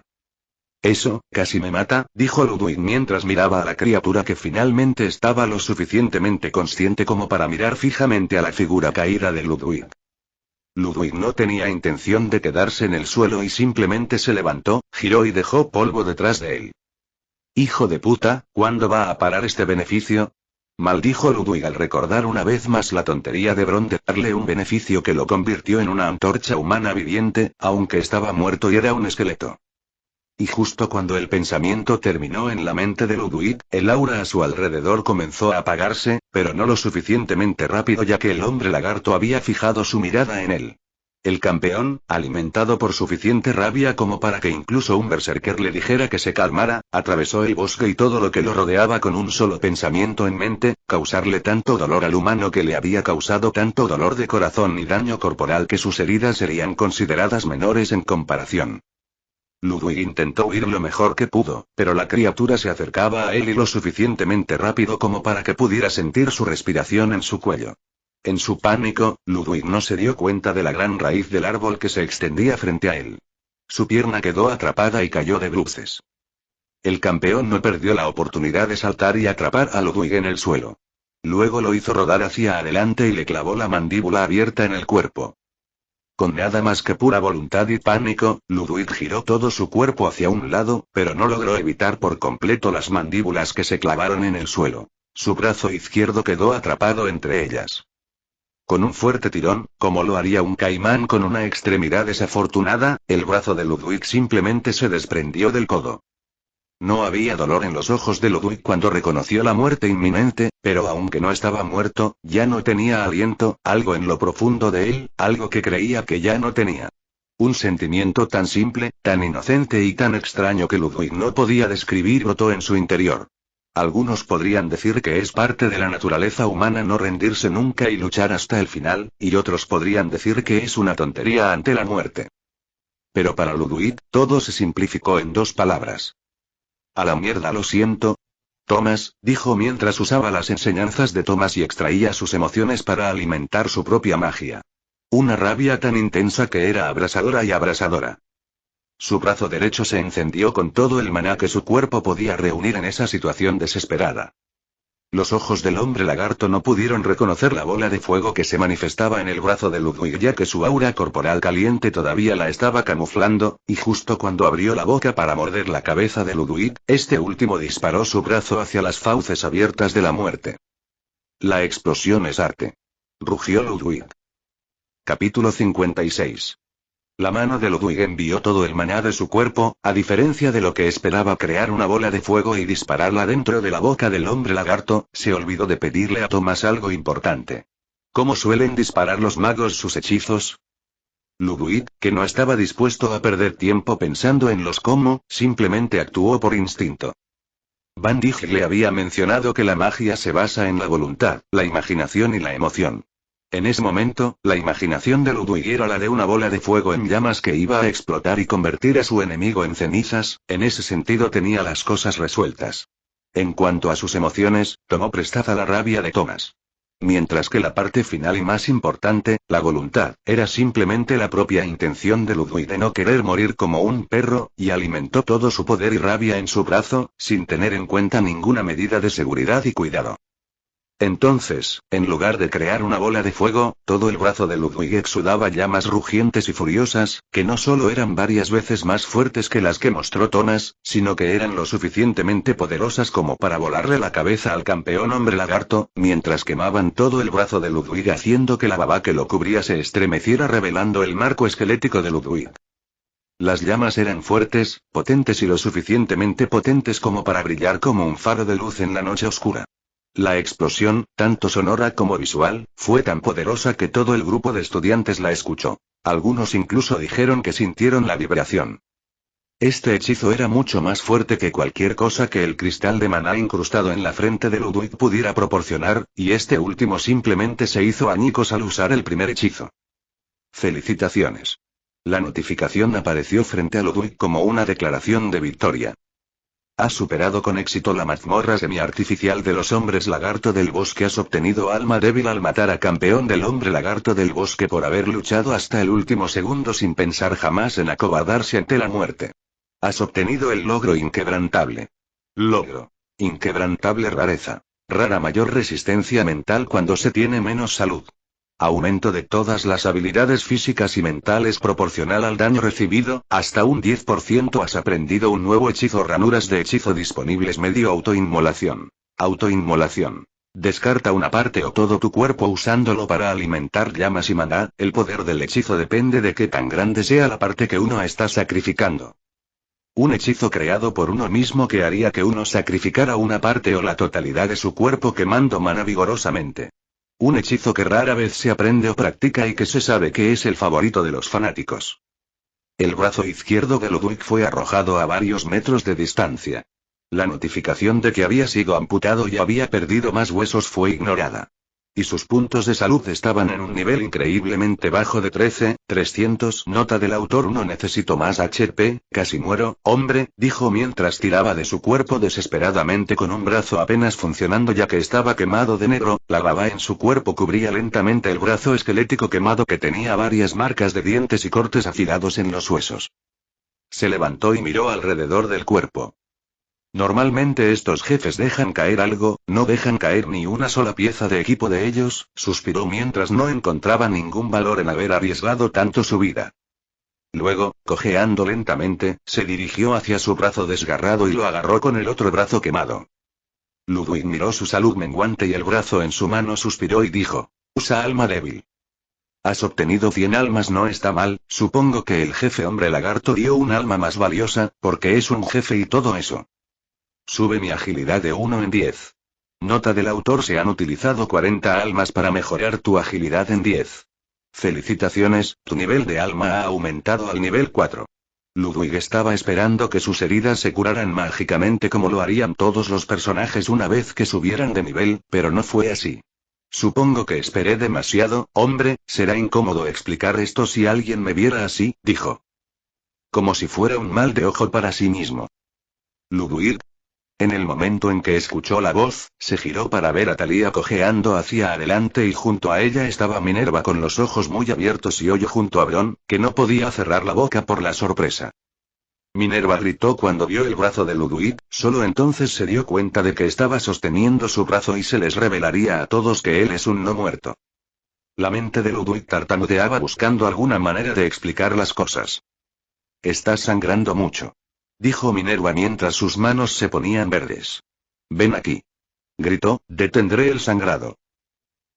Eso, casi me mata, dijo Ludwig mientras miraba a la criatura, que finalmente estaba lo suficientemente consciente como para mirar fijamente a la figura caída de Ludwig. Ludwig no tenía intención de quedarse en el suelo y simplemente se levantó, giró y dejó polvo detrás de él. «Hijo de puta, ¿cuándo va a parar este beneficio?», maldijo Ludwig al recordar una vez más la tontería de Bron de darle un beneficio que lo convirtió en una antorcha humana viviente, aunque estaba muerto y era un esqueleto. Y justo cuando el pensamiento terminó en la mente de Ludwig, el aura a su alrededor comenzó a apagarse, pero no lo suficientemente rápido, ya que el hombre lagarto había fijado su mirada en él. El campeón, alimentado por suficiente rabia como para que incluso un berserker le dijera que se calmara, atravesó el bosque y todo lo que lo rodeaba con un solo pensamiento en mente: causarle tanto dolor al humano que le había causado tanto dolor de corazón y daño corporal que sus heridas serían consideradas menores en comparación. Ludwig intentó huir lo mejor que pudo, pero la criatura se acercaba a él y lo suficientemente rápido como para que pudiera sentir su respiración en su cuello. En su pánico, Ludwig no se dio cuenta de la gran raíz del árbol que se extendía frente a él. Su pierna quedó atrapada y cayó de bruces. El campeón no perdió la oportunidad de saltar y atrapar a Ludwig en el suelo. Luego lo hizo rodar hacia adelante y le clavó la mandíbula abierta en el cuerpo. Con nada más que pura voluntad y pánico, Ludwig giró todo su cuerpo hacia un lado, pero no logró evitar por completo las mandíbulas que se clavaron en el suelo. Su brazo izquierdo quedó atrapado entre ellas. Con un fuerte tirón, como lo haría un caimán con una extremidad desafortunada, el brazo de Ludwig simplemente se desprendió del codo. No había dolor en los ojos de Ludwig cuando reconoció la muerte inminente, pero aunque no estaba muerto, ya no tenía aliento, algo en lo profundo de él, algo que creía que ya no tenía. Un sentimiento tan simple, tan inocente y tan extraño que Ludwig no podía describir brotó en su interior. Algunos podrían decir que es parte de la naturaleza humana no rendirse nunca y luchar hasta el final, y otros podrían decir que es una tontería ante la muerte. Pero para Ludwig, todo se simplificó en 2 palabras. A la mierda, lo siento. Thomas, dijo mientras usaba las enseñanzas de Thomas y extraía sus emociones para alimentar su propia magia. Una rabia tan intensa que era abrasadora y abrasadora. Su brazo derecho se encendió con todo el maná que su cuerpo podía reunir en esa situación desesperada. Los ojos del hombre lagarto no pudieron reconocer la bola de fuego que se manifestaba en el brazo de Ludwig, ya que su aura corporal caliente todavía la estaba camuflando, y justo cuando abrió la boca para morder la cabeza de Ludwig, este último disparó su brazo hacia las fauces abiertas de la muerte. La explosión es arte. Rugió Ludwig. Capítulo 56. La mano de Ludwig envió todo el maná de su cuerpo, a diferencia de lo que esperaba crear una bola de fuego y dispararla dentro de la boca del hombre lagarto, se olvidó de pedirle a Thomas algo importante. ¿Cómo suelen disparar los magos sus hechizos? Ludwig, que no estaba dispuesto a perder tiempo pensando en los cómo, simplemente actuó por instinto. Van Dijk le había mencionado que la magia se basa en la voluntad, la imaginación y la emoción. En ese momento, la imaginación de Ludwig era la de una bola de fuego en llamas que iba a explotar y convertir a su enemigo en cenizas, en ese sentido tenía las cosas resueltas. En cuanto a sus emociones, tomó prestada la rabia de Thomas. Mientras que la parte final y más importante, la voluntad, era simplemente la propia intención de Ludwig de no querer morir como un perro, y alimentó todo su poder y rabia en su brazo, sin tener en cuenta ninguna medida de seguridad y cuidado. Entonces, en lugar de crear una bola de fuego, todo el brazo de Ludwig exudaba llamas rugientes y furiosas, que no solo eran varias veces más fuertes que las que mostró Thomas, sino que eran lo suficientemente poderosas como para volarle la cabeza al campeón hombre lagarto, mientras quemaban todo el brazo de Ludwig haciendo que la baba que lo cubría se estremeciera revelando el marco esquelético de Ludwig. Las llamas eran fuertes, potentes y lo suficientemente potentes como para brillar como un faro de luz en la noche oscura. La explosión, tanto sonora como visual, fue tan poderosa que todo el grupo de estudiantes la escuchó. Algunos incluso dijeron que sintieron la vibración. Este hechizo era mucho más fuerte que cualquier cosa que el cristal de maná incrustado en la frente de Ludwig pudiera proporcionar, y este último simplemente se hizo añicos al usar el primer hechizo. Felicitaciones. La notificación apareció frente a Ludwig como una declaración de victoria. Has superado con éxito la mazmorra semiartificial de los hombres lagarto del bosque. Has obtenido alma débil al matar a campeón del hombre lagarto del bosque por haber luchado hasta el último segundo sin pensar jamás en acobardarse ante la muerte. Has obtenido el logro inquebrantable. Logro. Inquebrantable rareza. Rara mayor resistencia mental cuando se tiene menos salud. Aumento de todas las habilidades físicas y mentales proporcional al daño recibido, hasta un 10%. Has aprendido un nuevo hechizo. Ranuras de hechizo disponibles. Medio autoinmolación. Autoinmolación. Descarta una parte o todo tu cuerpo usándolo para alimentar llamas y maná. El poder del hechizo depende de qué tan grande sea la parte que uno está sacrificando. Un hechizo creado por uno mismo que haría que uno sacrificara una parte o la totalidad de su cuerpo quemando maná vigorosamente. Un hechizo que rara vez se aprende o practica y que se sabe que es el favorito de los fanáticos. El brazo izquierdo de Ludwig fue arrojado a varios metros de distancia. La notificación de que había sido amputado y había perdido más huesos fue ignorada. Y sus puntos de salud estaban en un nivel increíblemente bajo de 13.300. Nota del autor: no necesito más HP, casi muero, hombre, dijo mientras tiraba de su cuerpo desesperadamente con un brazo apenas funcionando ya que estaba quemado de negro. La baba en su cuerpo cubría lentamente el brazo esquelético quemado que tenía varias marcas de dientes y cortes afilados en los huesos. Se levantó y miró alrededor del cuerpo. Normalmente estos jefes dejan caer algo, no dejan caer ni una sola pieza de equipo de ellos, suspiró mientras no encontraba ningún valor en haber arriesgado tanto su vida. Luego, cojeando lentamente, se dirigió hacia su brazo desgarrado y lo agarró con el otro brazo quemado. Ludwig miró su salud menguante y el brazo en su mano, suspiró y dijo: usa alma débil. Has obtenido 100 almas. No está mal, supongo que el jefe hombre lagarto dio un alma más valiosa, porque es un jefe y todo eso. Sube mi agilidad de 1 en 10. Nota del autor: se han utilizado 40 almas para mejorar tu agilidad en 10. Felicitaciones, tu nivel de alma ha aumentado al nivel 4. Ludwig estaba esperando que sus heridas se curaran mágicamente como lo harían todos los personajes una vez que subieran de nivel, pero no fue así. Supongo que esperé demasiado, hombre, será incómodo explicar esto si alguien me viera así, dijo. Como si fuera un mal de ojo para sí mismo. Ludwig. En el momento en que escuchó la voz, se giró para ver a Thalía cojeando hacia adelante y junto a ella estaba Minerva con los ojos muy abiertos y Hoyo junto a Bron, que no podía cerrar la boca por la sorpresa. Minerva gritó cuando vio el brazo de Ludwig, solo entonces se dio cuenta de que estaba sosteniendo su brazo y se les revelaría a todos que él es un no muerto. La mente de Ludwig tartamudeaba buscando alguna manera de explicar las cosas. Estás sangrando mucho, dijo Minerva mientras sus manos se ponían verdes. Ven aquí. Gritó, detendré el sangrado.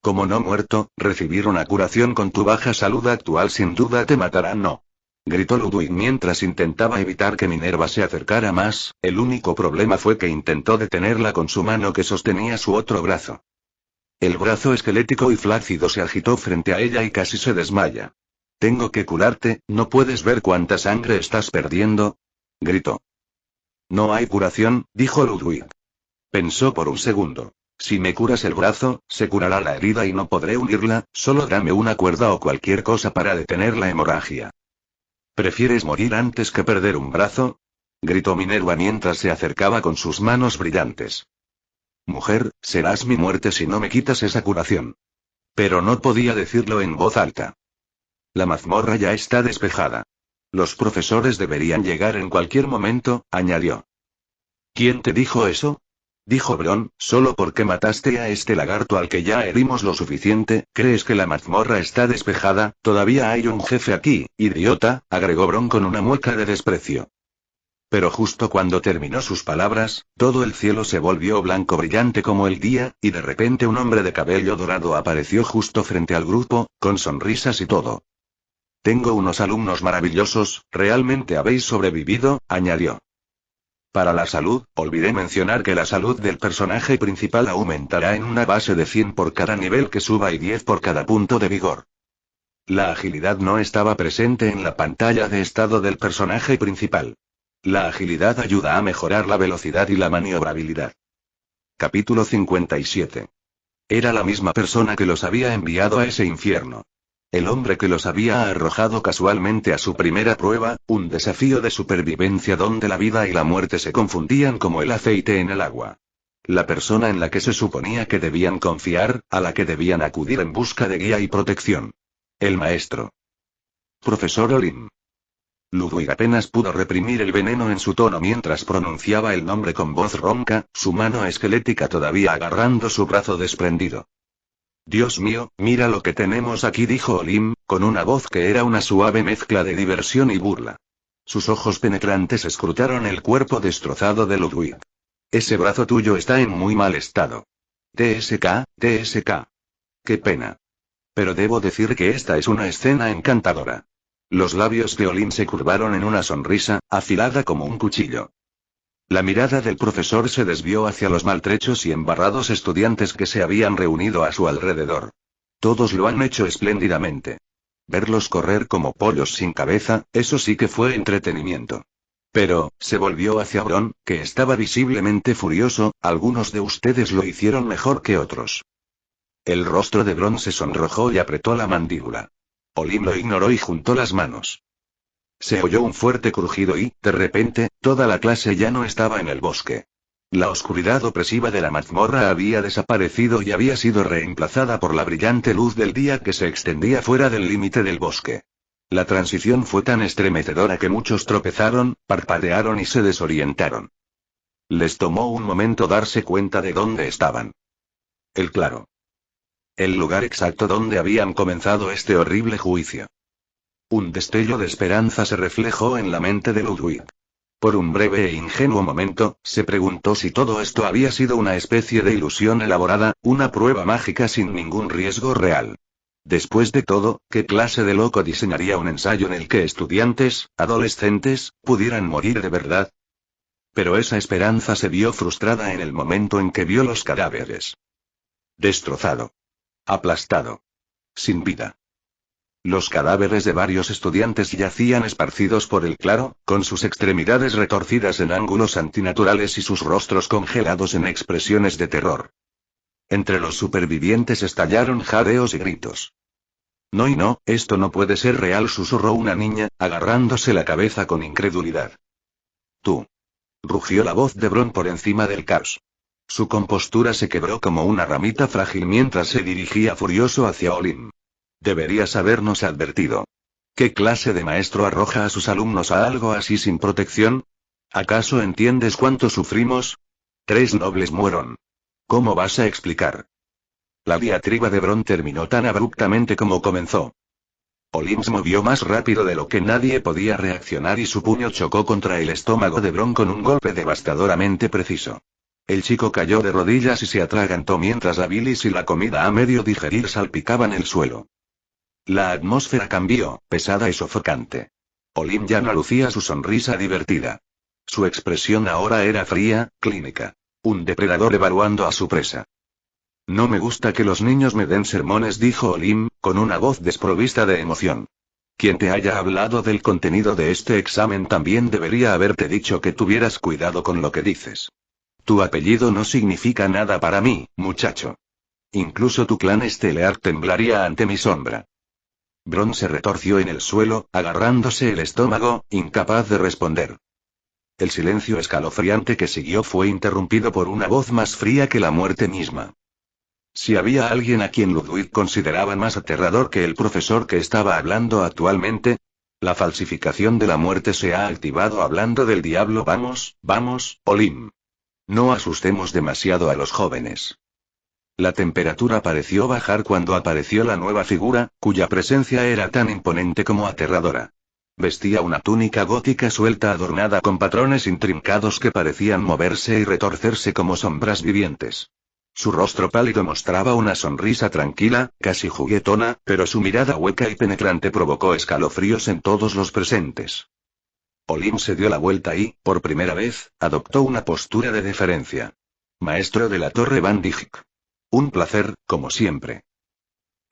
Como no muerto, recibir una curación con tu baja salud actual sin duda te matará, no. Gritó Ludwig mientras intentaba evitar que Minerva se acercara más, el único problema fue que intentó detenerla con su mano que sostenía su otro brazo. El brazo esquelético y flácido se agitó frente a ella y casi se desmaya. Tengo que curarte, ¿no puedes ver cuánta sangre estás perdiendo? Gritó. No hay curación, dijo Ludwig. Pensó por un segundo. Si me curas el brazo, se curará la herida y no podré unirla, solo dame una cuerda o cualquier cosa para detener la hemorragia. ¿Prefieres morir antes que perder un brazo? Gritó Minerva mientras se acercaba con sus manos brillantes. Mujer, serás mi muerte si no me quitas esa curación. Pero no podía decirlo en voz alta. La mazmorra ya está despejada. Los profesores deberían llegar en cualquier momento, añadió. ¿Quién te dijo eso? Dijo Bron, solo porque mataste a este lagarto al que ya herimos lo suficiente, ¿crees que la mazmorra está despejada? Todavía hay un jefe aquí, idiota, agregó Bron con una mueca de desprecio. Pero justo cuando terminó sus palabras, todo el cielo se volvió blanco brillante como el día, y de repente un hombre de cabello dorado apareció justo frente al grupo, con sonrisas y todo. Tengo unos alumnos maravillosos, realmente habéis sobrevivido, añadió. Para la salud, olvidé mencionar que la salud del personaje principal aumentará en una base de 100 por cada nivel que suba y 10 por cada punto de vigor. La agilidad no estaba presente en la pantalla de estado del personaje principal. La agilidad ayuda a mejorar la velocidad y la maniobrabilidad. Capítulo 57. Era la misma persona que los había enviado a ese infierno. El hombre que los había arrojado casualmente a su primera prueba, un desafío de supervivencia donde la vida y la muerte se confundían como el aceite en el agua. La persona en la que se suponía que debían confiar, a la que debían acudir en busca de guía y protección. El maestro. Profesor Olim. Ludwig apenas pudo reprimir el veneno en su tono mientras pronunciaba el nombre con voz ronca, su mano esquelética todavía agarrando su brazo desprendido. Dios mío, mira lo que tenemos aquí, dijo Olim, con una voz que era una suave mezcla de diversión y burla. Sus ojos penetrantes escrutaron el cuerpo destrozado de Ludwig. Ese brazo tuyo está en muy mal estado. TSK, TSK. Qué pena. Pero debo decir que esta es una escena encantadora. Los labios de Olim se curvaron en una sonrisa, afilada como un cuchillo. La mirada del profesor se desvió hacia los maltrechos y embarrados estudiantes que se habían reunido a su alrededor. Todos lo han hecho espléndidamente. Verlos correr como pollos sin cabeza, eso sí que fue entretenimiento. Pero, se volvió hacia Bron, que estaba visiblemente furioso, algunos de ustedes lo hicieron mejor que otros. El rostro de Bron se sonrojó y apretó la mandíbula. Olim lo ignoró y juntó las manos. Se oyó un fuerte crujido y, de repente, toda la clase ya no estaba en el bosque. La oscuridad opresiva de la mazmorra había desaparecido y había sido reemplazada por la brillante luz del día que se extendía fuera del límite del bosque. La transición fue tan estremecedora que muchos tropezaron, parpadearon y se desorientaron. Les tomó un momento darse cuenta de dónde estaban. El claro. El lugar exacto donde habían comenzado este horrible juicio. Un destello de esperanza se reflejó en la mente de Ludwig. Por un breve e ingenuo momento, se preguntó si todo esto había sido una especie de ilusión elaborada, una prueba mágica sin ningún riesgo real. Después de todo, ¿qué clase de loco diseñaría un ensayo en el que estudiantes, adolescentes, pudieran morir de verdad? Pero esa esperanza se vio frustrada en el momento en que vio los cadáveres. Destrozado. Aplastado. Sin vida. Los cadáveres de varios estudiantes yacían esparcidos por el claro, con sus extremidades retorcidas en ángulos antinaturales y sus rostros congelados en expresiones de terror. Entre los supervivientes estallaron jadeos y gritos. No y no, esto no puede ser real, susurró una niña, agarrándose la cabeza con incredulidad. Tú. Rugió la voz de Bron por encima del caos. Su compostura se quebró como una ramita frágil mientras se dirigía furioso hacia Olim. Deberías habernos advertido. ¿Qué clase de maestro arroja a sus alumnos a algo así sin protección? ¿Acaso entiendes cuánto sufrimos? 3 nobles mueron. ¿Cómo vas a explicar? La diatriba de Bron terminó tan abruptamente como comenzó. Olim se movió más rápido de lo que nadie podía reaccionar y su puño chocó contra el estómago de Bron con un golpe devastadoramente preciso. El chico cayó de rodillas y se atragantó mientras la bilis y la comida a medio digerir salpicaban el suelo. La atmósfera cambió, pesada y sofocante. Olim ya no lucía su sonrisa divertida. Su expresión ahora era fría, clínica. Un depredador evaluando a su presa. No me gusta que los niños me den sermones, dijo Olim, con una voz desprovista de emoción. Quien te haya hablado del contenido de este examen también debería haberte dicho que tuvieras cuidado con lo que dices. Tu apellido no significa nada para mí, muchacho. Incluso tu clan estelar temblaría ante mi sombra. Bron se retorció en el suelo, agarrándose el estómago, incapaz de responder. El silencio escalofriante que siguió fue interrumpido por una voz más fría que la muerte misma. Si había alguien a quien Ludwig consideraba más aterrador que el profesor que estaba hablando actualmente, la falsificación de la muerte se ha activado. Hablando del diablo, vamos, Olim. No asustemos demasiado a los jóvenes. La temperatura pareció bajar cuando apareció la nueva figura, cuya presencia era tan imponente como aterradora. Vestía una túnica gótica suelta adornada con patrones intrincados que parecían moverse y retorcerse como sombras vivientes. Su rostro pálido mostraba una sonrisa tranquila, casi juguetona, pero su mirada hueca y penetrante provocó escalofríos en todos los presentes. Olim se dio la vuelta y, por primera vez, adoptó una postura de deferencia. Maestro de la Torre Van Dijk. Un placer, como siempre.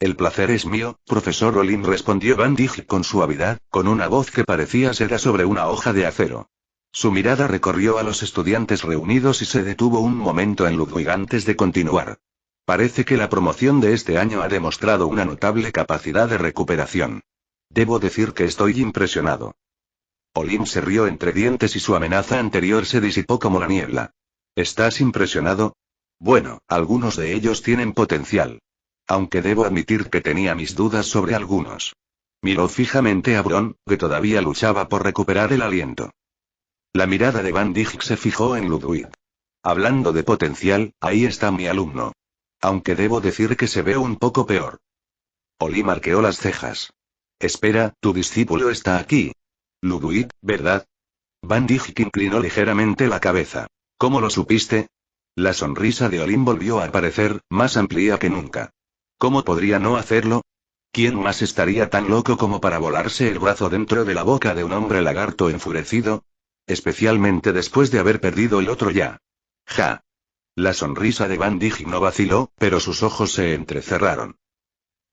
El placer es mío, profesor Olim, respondió Van Dijk con suavidad, con una voz que parecía seda sobre una hoja de acero. Su mirada recorrió a los estudiantes reunidos y se detuvo un momento en Ludwig antes de continuar. Parece que la promoción de este año ha demostrado una notable capacidad de recuperación. Debo decir que estoy impresionado. Olim se rió entre dientes y su amenaza anterior se disipó como la niebla. ¿Estás impresionado? Bueno, algunos de ellos tienen potencial. Aunque debo admitir que tenía mis dudas sobre algunos. Miró fijamente a Bron, que todavía luchaba por recuperar el aliento. La mirada de Van Dijk se fijó en Ludwig. Hablando de potencial, ahí está mi alumno. Aunque debo decir que se ve un poco peor. Olim arqueó las cejas. Espera, tu discípulo está aquí. Ludwig, ¿verdad? Van Dijk inclinó ligeramente la cabeza. ¿Cómo lo supiste? La sonrisa de Olim volvió a aparecer, más amplia que nunca. ¿Cómo podría no hacerlo? ¿Quién más estaría tan loco como para volarse el brazo dentro de la boca de un hombre lagarto enfurecido? Especialmente después de haber perdido el otro ya. Ja. La sonrisa de Van Dijk no vaciló, pero sus ojos se entrecerraron.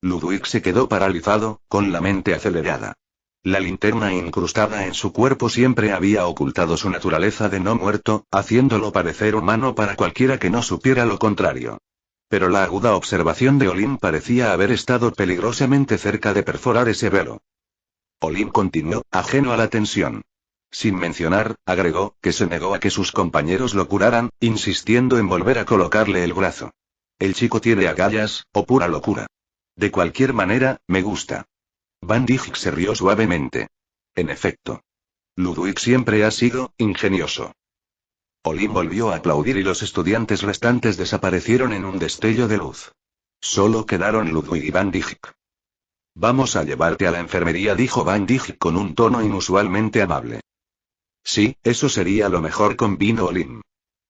Ludwig se quedó paralizado, con la mente acelerada. La linterna incrustada en su cuerpo siempre había ocultado su naturaleza de no muerto, haciéndolo parecer humano para cualquiera que no supiera lo contrario. Pero la aguda observación de Olim parecía haber estado peligrosamente cerca de perforar ese velo. Olim continuó, ajeno a la tensión. Sin mencionar, agregó, que se negó a que sus compañeros lo curaran, insistiendo en volver a colocarle el brazo. El chico tiene agallas, o pura locura. De cualquier manera, me gusta. Van Dijk se rió suavemente. En efecto. Ludwig siempre ha sido ingenioso. Olim volvió a aplaudir y los estudiantes restantes desaparecieron en un destello de luz. Solo quedaron Ludwig y Van Dijk. Vamos a llevarte a la enfermería, dijo Van Dijk con un tono inusualmente amable. Sí, eso sería lo mejor, convino Olim.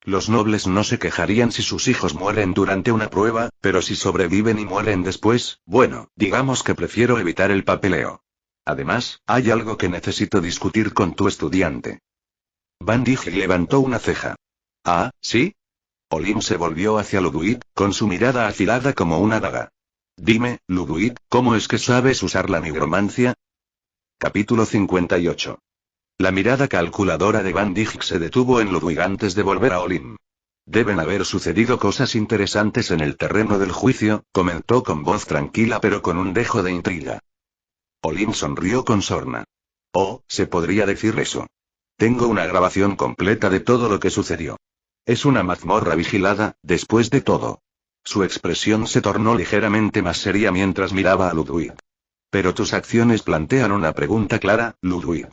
Los nobles no se quejarían si sus hijos mueren durante una prueba, pero si sobreviven y mueren después, bueno, digamos que prefiero evitar el papeleo. Además, hay algo que necesito discutir con tu estudiante. Van Dijk levantó una ceja. Ah, ¿sí? Olim se volvió hacia Ludwig, con su mirada afilada como una daga. Dime, Ludwig, ¿cómo es que sabes usar la nigromancia? Capítulo 58. La mirada calculadora de Van Dijk se detuvo en Ludwig antes de volver a Olin. Deben haber sucedido cosas interesantes en el terreno del juicio, comentó con voz tranquila pero con un dejo de intriga. Olin sonrió con sorna. Oh, se podría decir eso. Tengo una grabación completa de todo lo que sucedió. Es una mazmorra vigilada, después de todo. Su expresión se tornó ligeramente más seria mientras miraba a Ludwig. Pero tus acciones plantean una pregunta clara, Ludwig.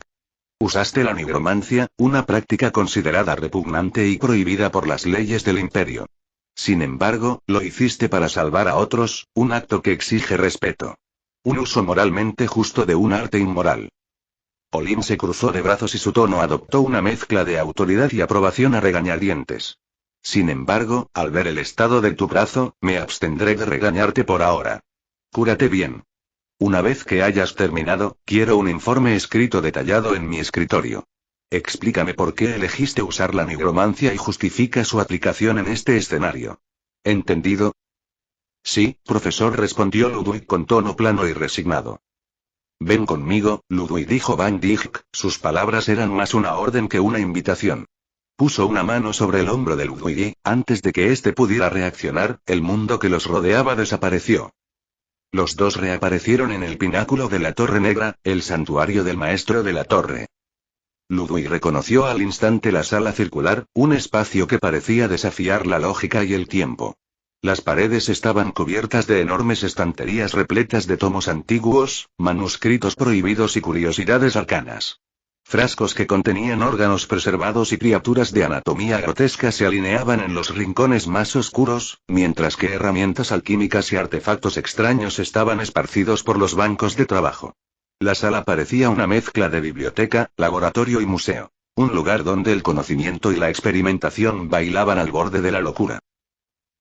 Usaste la nigromancia, una práctica considerada repugnante y prohibida por las leyes del imperio. Sin embargo, lo hiciste para salvar a otros, un acto que exige respeto. Un uso moralmente justo de un arte inmoral. Olin se cruzó de brazos y su tono adoptó una mezcla de autoridad y aprobación a regañadientes. Sin embargo, al ver el estado de tu brazo, me abstendré de regañarte por ahora. Cúrate bien. Una vez que hayas terminado, quiero un informe escrito detallado en mi escritorio. Explícame por qué elegiste usar la nigromancia y justifica su aplicación en este escenario. ¿Entendido? Sí, profesor, respondió Ludwig con tono plano y resignado. Ven conmigo, Ludwig, dijo Van Dijk, sus palabras eran más una orden que una invitación. Puso una mano sobre el hombro de Ludwig y, antes de que éste pudiera reaccionar, el mundo que los rodeaba desapareció. Los dos reaparecieron en el pináculo de la Torre Negra, el santuario del maestro de la torre. Ludwig reconoció al instante la sala circular, un espacio que parecía desafiar la lógica y el tiempo. Las paredes estaban cubiertas de enormes estanterías repletas de tomos antiguos, manuscritos prohibidos y curiosidades arcanas. Frascos que contenían órganos preservados y criaturas de anatomía grotesca se alineaban en los rincones más oscuros, mientras que herramientas alquímicas y artefactos extraños estaban esparcidos por los bancos de trabajo. La sala parecía una mezcla de biblioteca, laboratorio y museo. Un lugar donde el conocimiento y la experimentación bailaban al borde de la locura.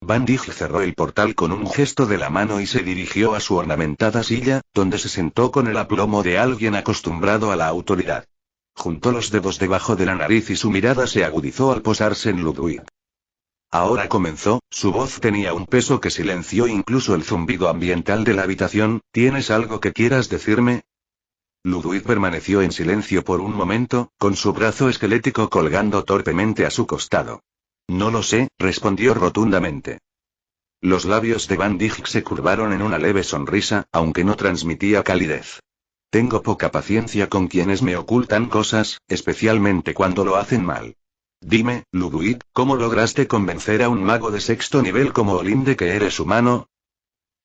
Van Dijk cerró el portal con un gesto de la mano y se dirigió a su ornamentada silla, donde se sentó con el aplomo de alguien acostumbrado a la autoridad. Juntó los dedos debajo de la nariz y su mirada se agudizó al posarse en Ludwig. Ahora comenzó, su voz tenía un peso que silenció incluso el zumbido ambiental de la habitación. ¿Tienes algo que quieras decirme? Ludwig permaneció en silencio por un momento, con su brazo esquelético colgando torpemente a su costado. No lo sé, respondió rotundamente. Los labios de Van Dijk se curvaron en una leve sonrisa, aunque no transmitía calidez. Tengo poca paciencia con quienes me ocultan cosas, especialmente cuando lo hacen mal. Dime, Ludwig, ¿cómo lograste convencer a un mago de sexto nivel como Olin de que eres humano?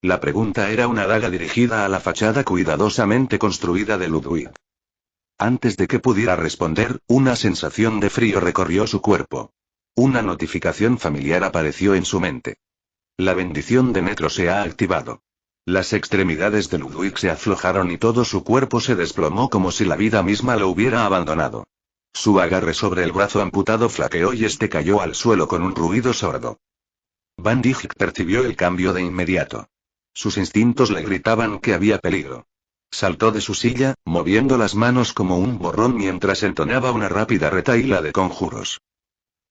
La pregunta era una daga dirigida a la fachada cuidadosamente construida de Ludwig. Antes de que pudiera responder, una sensación de frío recorrió su cuerpo. Una notificación familiar apareció en su mente. La bendición de Netro se ha activado. Las extremidades de Ludwig se aflojaron y todo su cuerpo se desplomó como si la vida misma lo hubiera abandonado. Su agarre sobre el brazo amputado flaqueó y este cayó al suelo con un ruido sordo. Van Dijk percibió el cambio de inmediato. Sus instintos le gritaban que había peligro. Saltó de su silla, moviendo las manos como un borrón mientras entonaba una rápida retahíla de conjuros.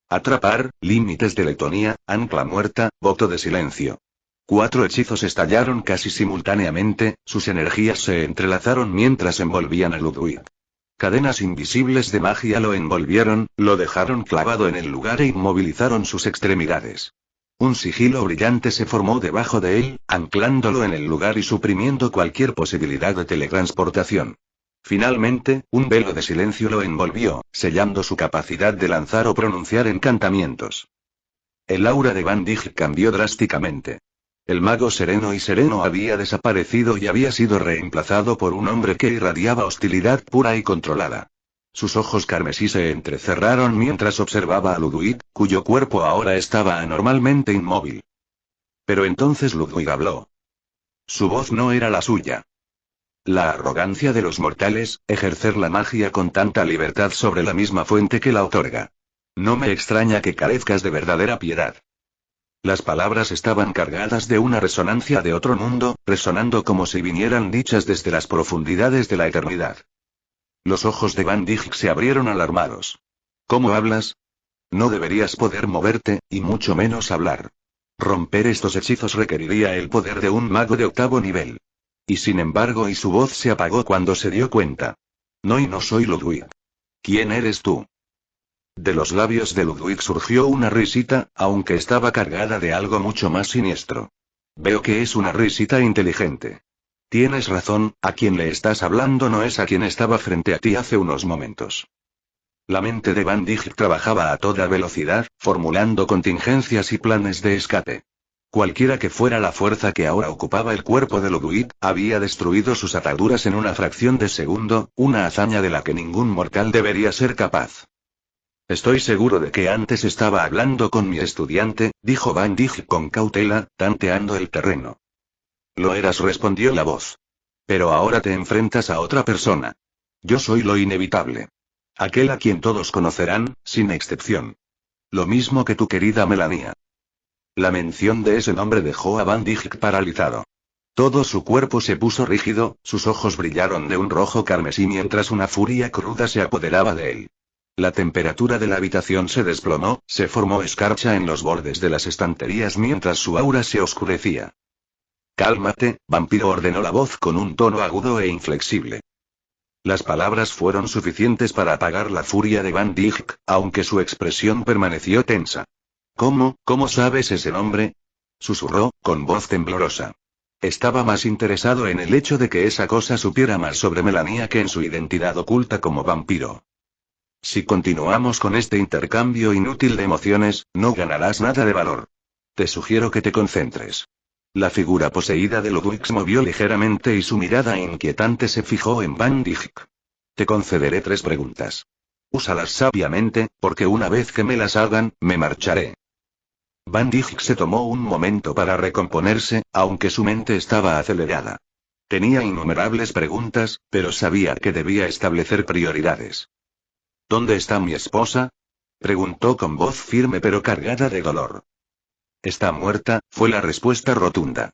Atrapar, límites de letonía, ancla muerta, voto de silencio. 4 hechizos estallaron casi simultáneamente, sus energías se entrelazaron mientras envolvían a Ludwig. Cadenas invisibles de magia lo envolvieron, lo dejaron clavado en el lugar e inmovilizaron sus extremidades. Un sigilo brillante se formó debajo de él, anclándolo en el lugar y suprimiendo cualquier posibilidad de teletransportación. Finalmente, un velo de silencio lo envolvió, sellando su capacidad de lanzar o pronunciar encantamientos. El aura de Van Dijk cambió drásticamente. El mago sereno y sereno había desaparecido y había sido reemplazado por un hombre que irradiaba hostilidad pura y controlada. Sus ojos carmesí se entrecerraron mientras observaba a Ludwig, cuyo cuerpo ahora estaba anormalmente inmóvil. Pero entonces Ludwig habló. Su voz no era la suya. La arrogancia de los mortales, ejercer la magia con tanta libertad sobre la misma fuente que la otorga. No me extraña que carezcas de verdadera piedad. Las palabras estaban cargadas de una resonancia de otro mundo, resonando como si vinieran dichas desde las profundidades de la eternidad. Los ojos de Van Dijk se abrieron alarmados. ¿Cómo hablas? No deberías poder moverte, y mucho menos hablar. Romper estos hechizos requeriría el poder de un mago de 8º nivel. Y sin embargo, y su voz se apagó cuando se dio cuenta. No, y no soy Ludwig. ¿Quién eres tú? De los labios de Ludwig surgió una risita, aunque estaba cargada de algo mucho más siniestro. Veo que es una risita inteligente. Tienes razón, a quien le estás hablando no es a quien estaba frente a ti hace unos momentos. La mente de Van Dijk trabajaba a toda velocidad, formulando contingencias y planes de escape. Cualquiera que fuera la fuerza que ahora ocupaba el cuerpo de Ludwig, había destruido sus ataduras en una fracción de segundo, una hazaña de la que ningún mortal debería ser capaz. Estoy seguro de que antes estaba hablando con mi estudiante, dijo Van Dijk con cautela, tanteando el terreno. Lo eras, respondió la voz. Pero ahora te enfrentas a otra persona. Yo soy lo inevitable. Aquel a quien todos conocerán, sin excepción. Lo mismo que tu querida Melania. La mención de ese nombre dejó a Van Dijk paralizado. Todo su cuerpo se puso rígido, sus ojos brillaron de un rojo carmesí mientras una furia cruda se apoderaba de él. La temperatura de la habitación se desplomó, se formó escarcha en los bordes de las estanterías mientras su aura se oscurecía. Cálmate, vampiro, ordenó la voz con un tono agudo e inflexible. Las palabras fueron suficientes para apagar la furia de Van Dijk, aunque su expresión permaneció tensa. ¿Cómo sabes ese nombre? Susurró, con voz temblorosa. Estaba más interesado en el hecho de que esa cosa supiera más sobre Melania que en su identidad oculta como vampiro. Si continuamos con este intercambio inútil de emociones, no ganarás nada de valor. Te sugiero que te concentres. La figura poseída de Ludwig se movió ligeramente y su mirada inquietante se fijó en Van Dijk. Te concederé 3 preguntas. Úsalas sabiamente, porque una vez que me las hagan, me marcharé. Van Dijk se tomó un momento para recomponerse, aunque su mente estaba acelerada. Tenía innumerables preguntas, pero sabía que debía establecer prioridades. ¿Dónde está mi esposa? Preguntó con voz firme pero cargada de dolor. Está muerta, fue la respuesta rotunda.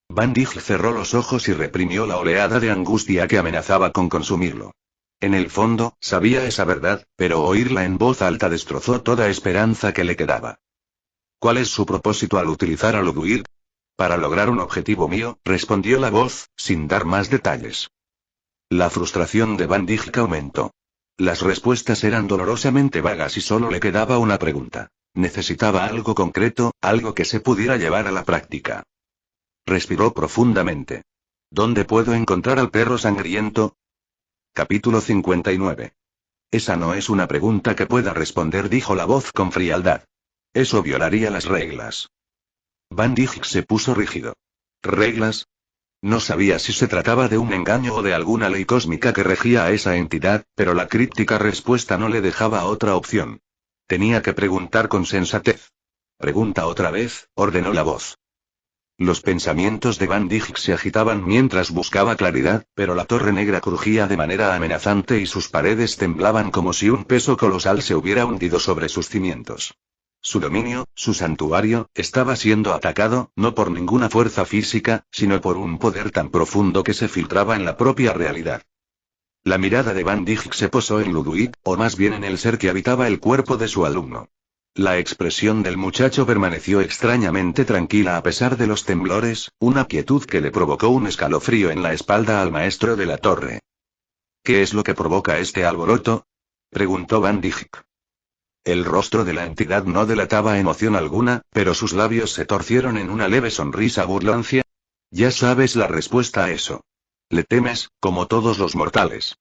Van Dijk cerró los ojos y reprimió la oleada de angustia que amenazaba con consumirlo. En el fondo, sabía esa verdad, pero oírla en voz alta destrozó toda esperanza que le quedaba. ¿Cuál es su propósito al utilizar a Ludwig? Para lograr un objetivo mío, respondió la voz, sin dar más detalles. La frustración de Van Dijk aumentó. Las respuestas eran dolorosamente vagas y solo le quedaba una pregunta. Necesitaba algo concreto, algo que se pudiera llevar a la práctica. Respiró profundamente. ¿Dónde puedo encontrar al perro sangriento? Capítulo 59. Esa no es una pregunta que pueda responder, dijo la voz con frialdad. Eso violaría las reglas. Van Dijk se puso rígido. ¿Reglas? No sabía si se trataba de un engaño o de alguna ley cósmica que regía a esa entidad, pero la críptica respuesta no le dejaba otra opción. Tenía que preguntar con sensatez. Pregunta otra vez, ordenó la voz. Los pensamientos de Van Dijk se agitaban mientras buscaba claridad, pero la torre negra crujía de manera amenazante y sus paredes temblaban como si un peso colosal se hubiera hundido sobre sus cimientos. Su dominio, su santuario, estaba siendo atacado, no por ninguna fuerza física, sino por un poder tan profundo que se filtraba en la propia realidad. La mirada de Van Dijk se posó en Ludwig, o más bien en el ser que habitaba el cuerpo de su alumno. La expresión del muchacho permaneció extrañamente tranquila a pesar de los temblores, una quietud que le provocó un escalofrío en la espalda al maestro de la torre. ¿Qué es lo que provoca este alboroto? Preguntó Van Dijk. El rostro de la entidad no delataba emoción alguna, pero sus labios se torcieron en una leve sonrisa burlancia. Ya sabes la respuesta a eso. Le temes, como todos los mortales.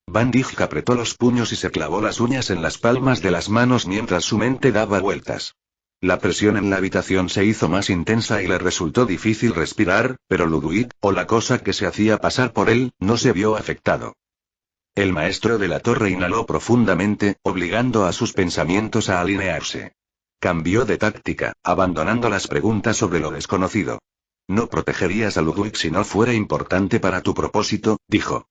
Van Dijk apretó los puños y se clavó las uñas en las palmas de las manos mientras su mente daba vueltas. La presión en la habitación se hizo más intensa y le resultó difícil respirar, pero Ludwig, o la cosa que se hacía pasar por él, no se vio afectado. El maestro de la torre inhaló profundamente, obligando a sus pensamientos a alinearse. Cambió de táctica, abandonando las preguntas sobre lo desconocido. No protegerías a Ludwig si no fuera importante para tu propósito, dijo.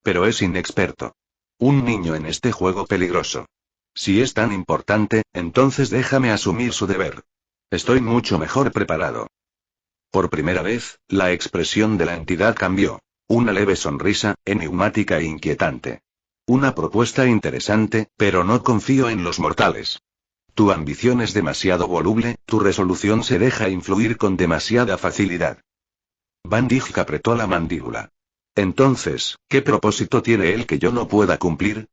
Pero es inexperto. Un niño en este juego peligroso. Si es tan importante, entonces déjame asumir su deber. Estoy mucho mejor preparado. Por primera vez, la expresión de la entidad cambió. Una leve sonrisa, enigmática e inquietante. Una propuesta interesante, pero no confío en los mortales. Tu ambición es demasiado voluble, tu resolución se deja influir con demasiada facilidad. Van Dijk apretó la mandíbula. Entonces, ¿qué propósito tiene él que yo no pueda cumplir?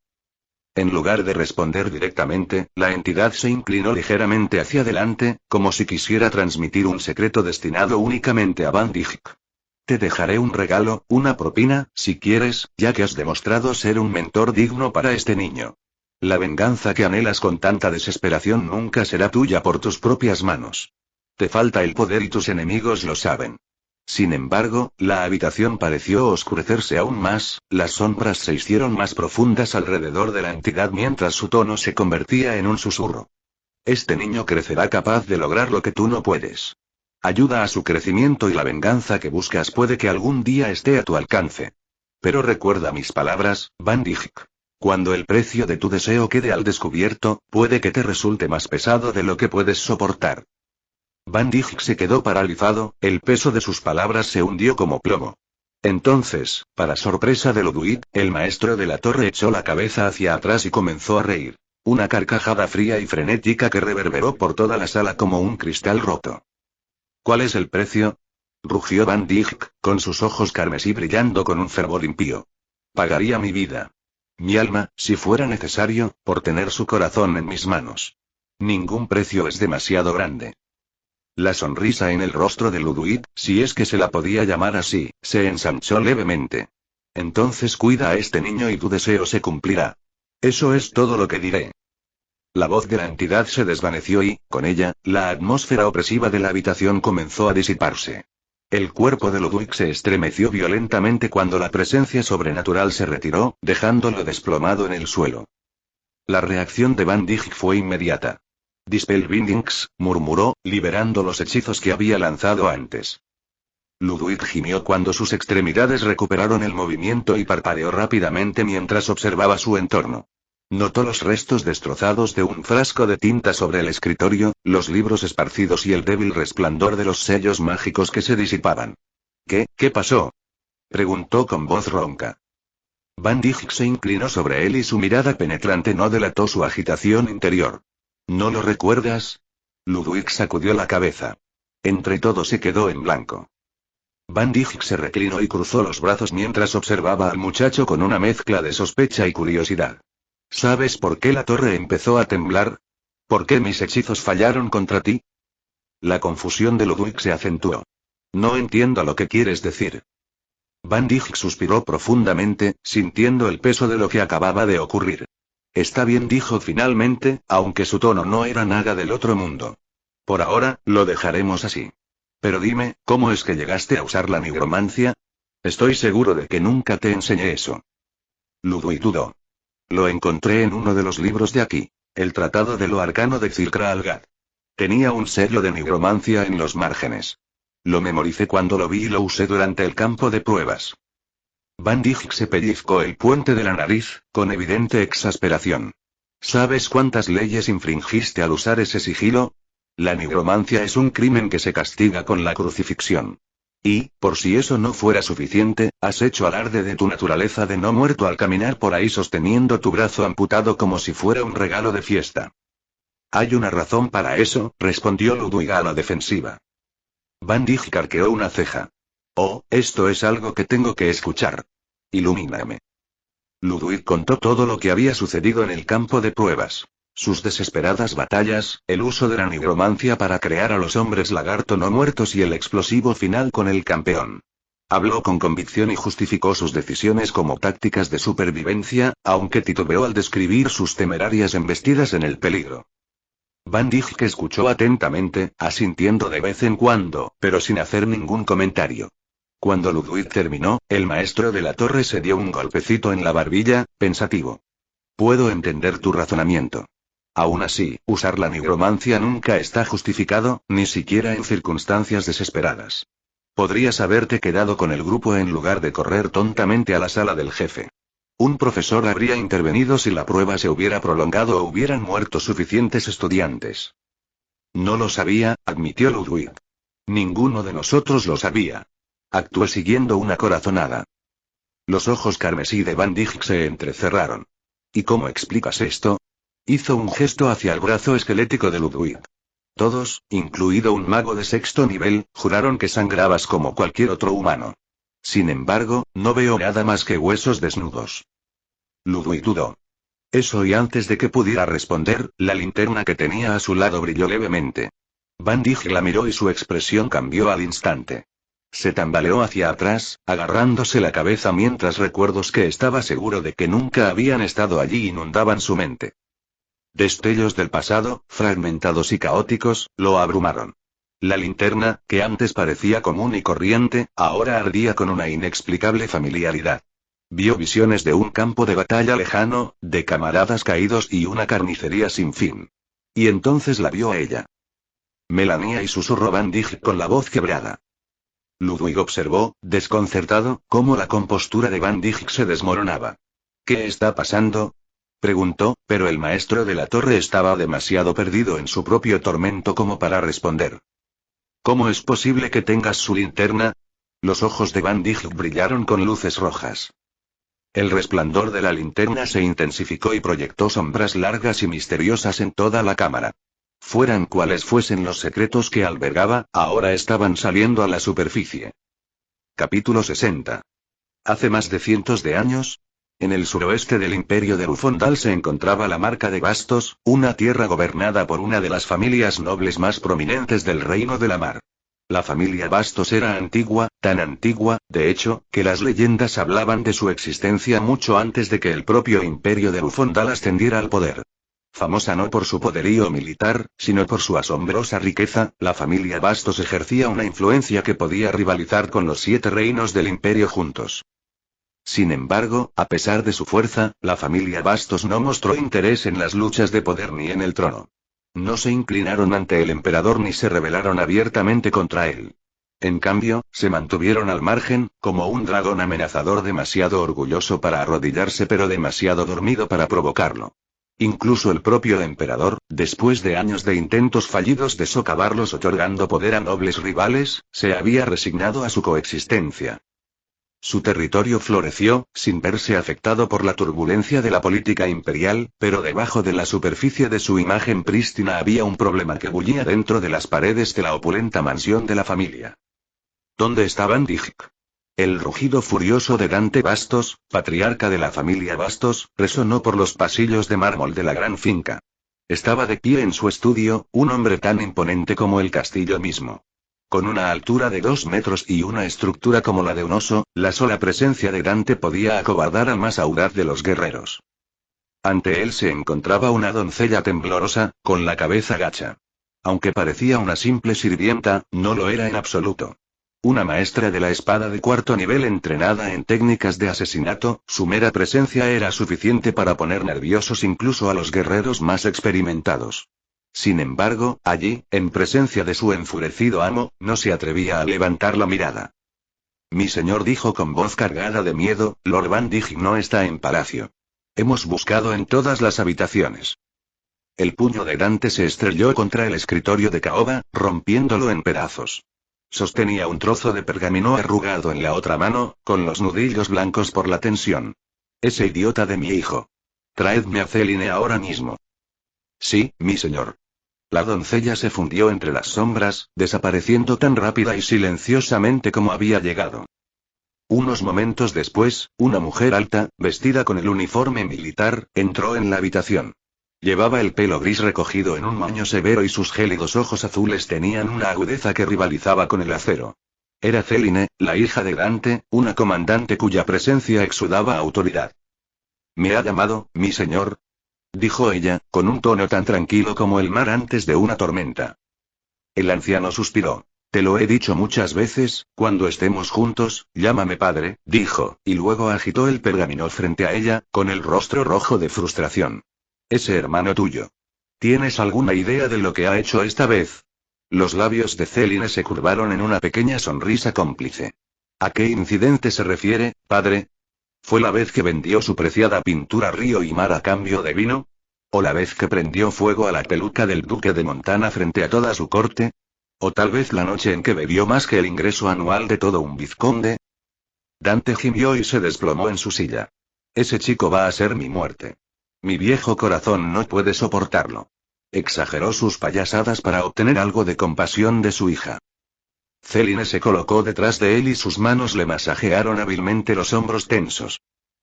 En lugar de responder directamente, la entidad se inclinó ligeramente hacia adelante, como si quisiera transmitir un secreto destinado únicamente a Van Dijk. Te dejaré un regalo, una propina, si quieres, ya que has demostrado ser un mentor digno para este niño. La venganza que anhelas con tanta desesperación nunca será tuya por tus propias manos. Te falta el poder y tus enemigos lo saben. Sin embargo, la habitación pareció oscurecerse aún más, las sombras se hicieron más profundas alrededor de la entidad mientras su tono se convertía en un susurro. Este niño crecerá capaz de lograr lo que tú no puedes. Ayuda a su crecimiento y la venganza que buscas puede que algún día esté a tu alcance. Pero recuerda mis palabras, Van Dijk. Cuando el precio de tu deseo quede al descubierto, puede que te resulte más pesado de lo que puedes soportar. Van Dijk se quedó paralizado, el peso de sus palabras se hundió como plomo. Entonces, para sorpresa de Ludwig, el maestro de la torre echó la cabeza hacia atrás y comenzó a reír. Una carcajada fría y frenética que reverberó por toda la sala como un cristal roto. ¿Cuál es el precio? Rugió Van Dijk, con sus ojos carmesí brillando con un fervor impío. Pagaría mi vida. Mi alma, si fuera necesario, por tener su corazón en mis manos. Ningún precio es demasiado grande. La sonrisa en el rostro de Ludwig, si es que se la podía llamar así, se ensanchó levemente. Entonces cuida a este niño y tu deseo se cumplirá. Eso es todo lo que diré. La voz de la entidad se desvaneció y, con ella, la atmósfera opresiva de la habitación comenzó a disiparse. El cuerpo de Ludwig se estremeció violentamente cuando la presencia sobrenatural se retiró, dejándolo desplomado en el suelo. La reacción de Van Dijk fue inmediata. Dispel Bindings, murmuró, liberando los hechizos que había lanzado antes. Ludwig gimió cuando sus extremidades recuperaron el movimiento y parpadeó rápidamente mientras observaba su entorno. Notó los restos destrozados de un frasco de tinta sobre el escritorio, los libros esparcidos y el débil resplandor de los sellos mágicos que se disipaban. ¿Qué pasó? Preguntó con voz ronca. Van Dijk se inclinó sobre él y su mirada penetrante no delató su agitación interior. ¿No lo recuerdas? Ludwig sacudió la cabeza. Entre todo se quedó en blanco. Van Dijk se reclinó y cruzó los brazos mientras observaba al muchacho con una mezcla de sospecha y curiosidad. ¿Sabes por qué la torre empezó a temblar? ¿Por qué mis hechizos fallaron contra ti? La confusión de Ludwig se acentuó. No entiendo lo que quieres decir. Van Dijk suspiró profundamente, sintiendo el peso de lo que acababa de ocurrir. Está bien, dijo finalmente, aunque su tono no era nada del otro mundo. Por ahora, lo dejaremos así. Pero dime, ¿cómo es que llegaste a usar la nigromancia? Estoy seguro de que nunca te enseñé eso. Ludwig dudó. Lo encontré en uno de los libros de aquí. El Tratado de lo Arcano de Circra Algad. Tenía un sello de nigromancia en los márgenes. Lo memoricé cuando lo vi y lo usé durante el campo de pruebas. Van Dijk se pellizcó el puente de la nariz, con evidente exasperación. ¿Sabes cuántas leyes infringiste al usar ese sigilo? La nigromancia es un crimen que se castiga con la crucifixión. Y, por si eso no fuera suficiente, has hecho alarde de tu naturaleza de no muerto al caminar por ahí sosteniendo tu brazo amputado como si fuera un regalo de fiesta. Hay una razón para eso, respondió Ludwig a la defensiva. Van Dijk arqueó una ceja. Oh, esto es algo que tengo que escuchar. Ilumíname. Ludwig contó todo lo que había sucedido en el campo de pruebas. Sus desesperadas batallas, el uso de la nigromancia para crear a los hombres lagarto no muertos y el explosivo final con el campeón. Habló con convicción y justificó sus decisiones como tácticas de supervivencia, aunque titubeó al describir sus temerarias embestidas en el peligro. Van Dijk escuchó atentamente, asintiendo de vez en cuando, pero sin hacer ningún comentario. Cuando Ludwig terminó, el maestro de la torre se dio un golpecito en la barbilla, pensativo. Puedo entender tu razonamiento. Aún así, usar la nigromancia nunca está justificado, ni siquiera en circunstancias desesperadas. Podrías haberte quedado con el grupo en lugar de correr tontamente a la sala del jefe. Un profesor habría intervenido si la prueba se hubiera prolongado o hubieran muerto suficientes estudiantes. No lo sabía, admitió Ludwig. Ninguno de nosotros lo sabía. Actué siguiendo una corazonada. Los ojos carmesí de Van Dijk se entrecerraron. ¿Y cómo explicas esto? Hizo un gesto hacia el brazo esquelético de Ludwig. Todos, incluido un mago de sexto nivel, juraron que sangrabas como cualquier otro humano. Sin embargo, no veo nada más que huesos desnudos. Ludwig dudó. Eso, y antes de que pudiera responder, la linterna que tenía a su lado brilló levemente. Van Dijk la miró y su expresión cambió al instante. Se tambaleó hacia atrás, agarrándose la cabeza mientras recuerdos que estaba seguro de que nunca habían estado allí inundaban su mente. Destellos del pasado, fragmentados y caóticos, lo abrumaron. La linterna, que antes parecía común y corriente, ahora ardía con una inexplicable familiaridad. Vio visiones de un campo de batalla lejano, de camaradas caídos y una carnicería sin fin. Y entonces la vio a ella. Melania, y susurró Van Dijk con la voz quebrada. Ludwig observó, desconcertado, cómo la compostura de Van Dijk se desmoronaba. ¿Qué está pasando?, preguntó, pero el maestro de la torre estaba demasiado perdido en su propio tormento como para responder. ¿Cómo es posible que tengas su linterna? Los ojos de Van Dijk brillaron con luces rojas. El resplandor de la linterna se intensificó y proyectó sombras largas y misteriosas en toda la cámara. Fueran cuales fuesen los secretos que albergaba, ahora estaban saliendo a la superficie. Capítulo 60. Hace más de cientos de años, en el suroeste del imperio de Ufondal se encontraba la Marca de Bastos, una tierra gobernada por una de las familias nobles más prominentes del Reino de la Mar. La familia Bastos era antigua, tan antigua, de hecho, que las leyendas hablaban de su existencia mucho antes de que el propio imperio de Ufondal ascendiera al poder. Famosa no por su poderío militar, sino por su asombrosa riqueza, la familia Bastos ejercía una influencia que podía rivalizar con los 7 reinos del imperio juntos. Sin embargo, a pesar de su fuerza, la familia Bastos no mostró interés en las luchas de poder ni en el trono. No se inclinaron ante el emperador ni se rebelaron abiertamente contra él. En cambio, se mantuvieron al margen, como un dragón amenazador demasiado orgulloso para arrodillarse pero demasiado dormido para provocarlo. Incluso el propio emperador, después de años de intentos fallidos de socavarlos otorgando poder a nobles rivales, se había resignado a su coexistencia. Su territorio floreció, sin verse afectado por la turbulencia de la política imperial, pero debajo de la superficie de su imagen prístina había un problema que bullía dentro de las paredes de la opulenta mansión de la familia. ¿Dónde estaba Van Dijk? El rugido furioso de Dante Bastos, patriarca de la familia Bastos, resonó por los pasillos de mármol de la gran finca. Estaba de pie en su estudio, un hombre tan imponente como el castillo mismo. Con una altura de 2 metros y una estructura como la de un oso, la sola presencia de Dante podía acobardar al más audaz de los guerreros. Ante él se encontraba una doncella temblorosa, con la cabeza gacha. Aunque parecía una simple sirvienta, no lo era en absoluto. Una maestra de la espada de 4º nivel entrenada en técnicas de asesinato, su mera presencia era suficiente para poner nerviosos incluso a los guerreros más experimentados. Sin embargo, allí, en presencia de su enfurecido amo, no se atrevía a levantar la mirada. Mi señor, dijo con voz cargada de miedo, Lord Van Dijk no está en palacio. Hemos buscado en todas las habitaciones. El puño de Dante se estrelló contra el escritorio de caoba, rompiéndolo en pedazos. Sostenía un trozo de pergamino arrugado en la otra mano, con los nudillos blancos por la tensión. Ese idiota de mi hijo. Traedme a Celine ahora mismo. Sí, mi señor. La doncella se fundió entre las sombras, desapareciendo tan rápida y silenciosamente como había llegado. Unos momentos después, una mujer alta, vestida con el uniforme militar, entró en la habitación. Llevaba el pelo gris recogido en un moño severo y sus gélidos ojos azules tenían una agudeza que rivalizaba con el acero. Era Celine, la hija de Dante, una comandante cuya presencia exudaba autoridad. ¿Me ha llamado, mi señor?, dijo ella, con un tono tan tranquilo como el mar antes de una tormenta. El anciano suspiró. Te lo he dicho muchas veces, cuando estemos juntos, llámame padre, dijo, y luego agitó el pergamino frente a ella, con el rostro rojo de frustración. Ese hermano tuyo. ¿Tienes alguna idea de lo que ha hecho esta vez? Los labios de Celine se curvaron en una pequeña sonrisa cómplice. ¿A qué incidente se refiere, padre? ¿Fue la vez que vendió su preciada pintura Río y Mar a cambio de vino? ¿O la vez que prendió fuego a la peluca del duque de Montana frente a toda su corte? ¿O tal vez la noche en que bebió más que el ingreso anual de todo un vizconde? Dante gimió y se desplomó en su silla. Ese chico va a ser mi muerte. Mi viejo corazón no puede soportarlo. Exageró sus payasadas para obtener algo de compasión de su hija. Celine se colocó detrás de él y sus manos le masajearon hábilmente los hombros tensos.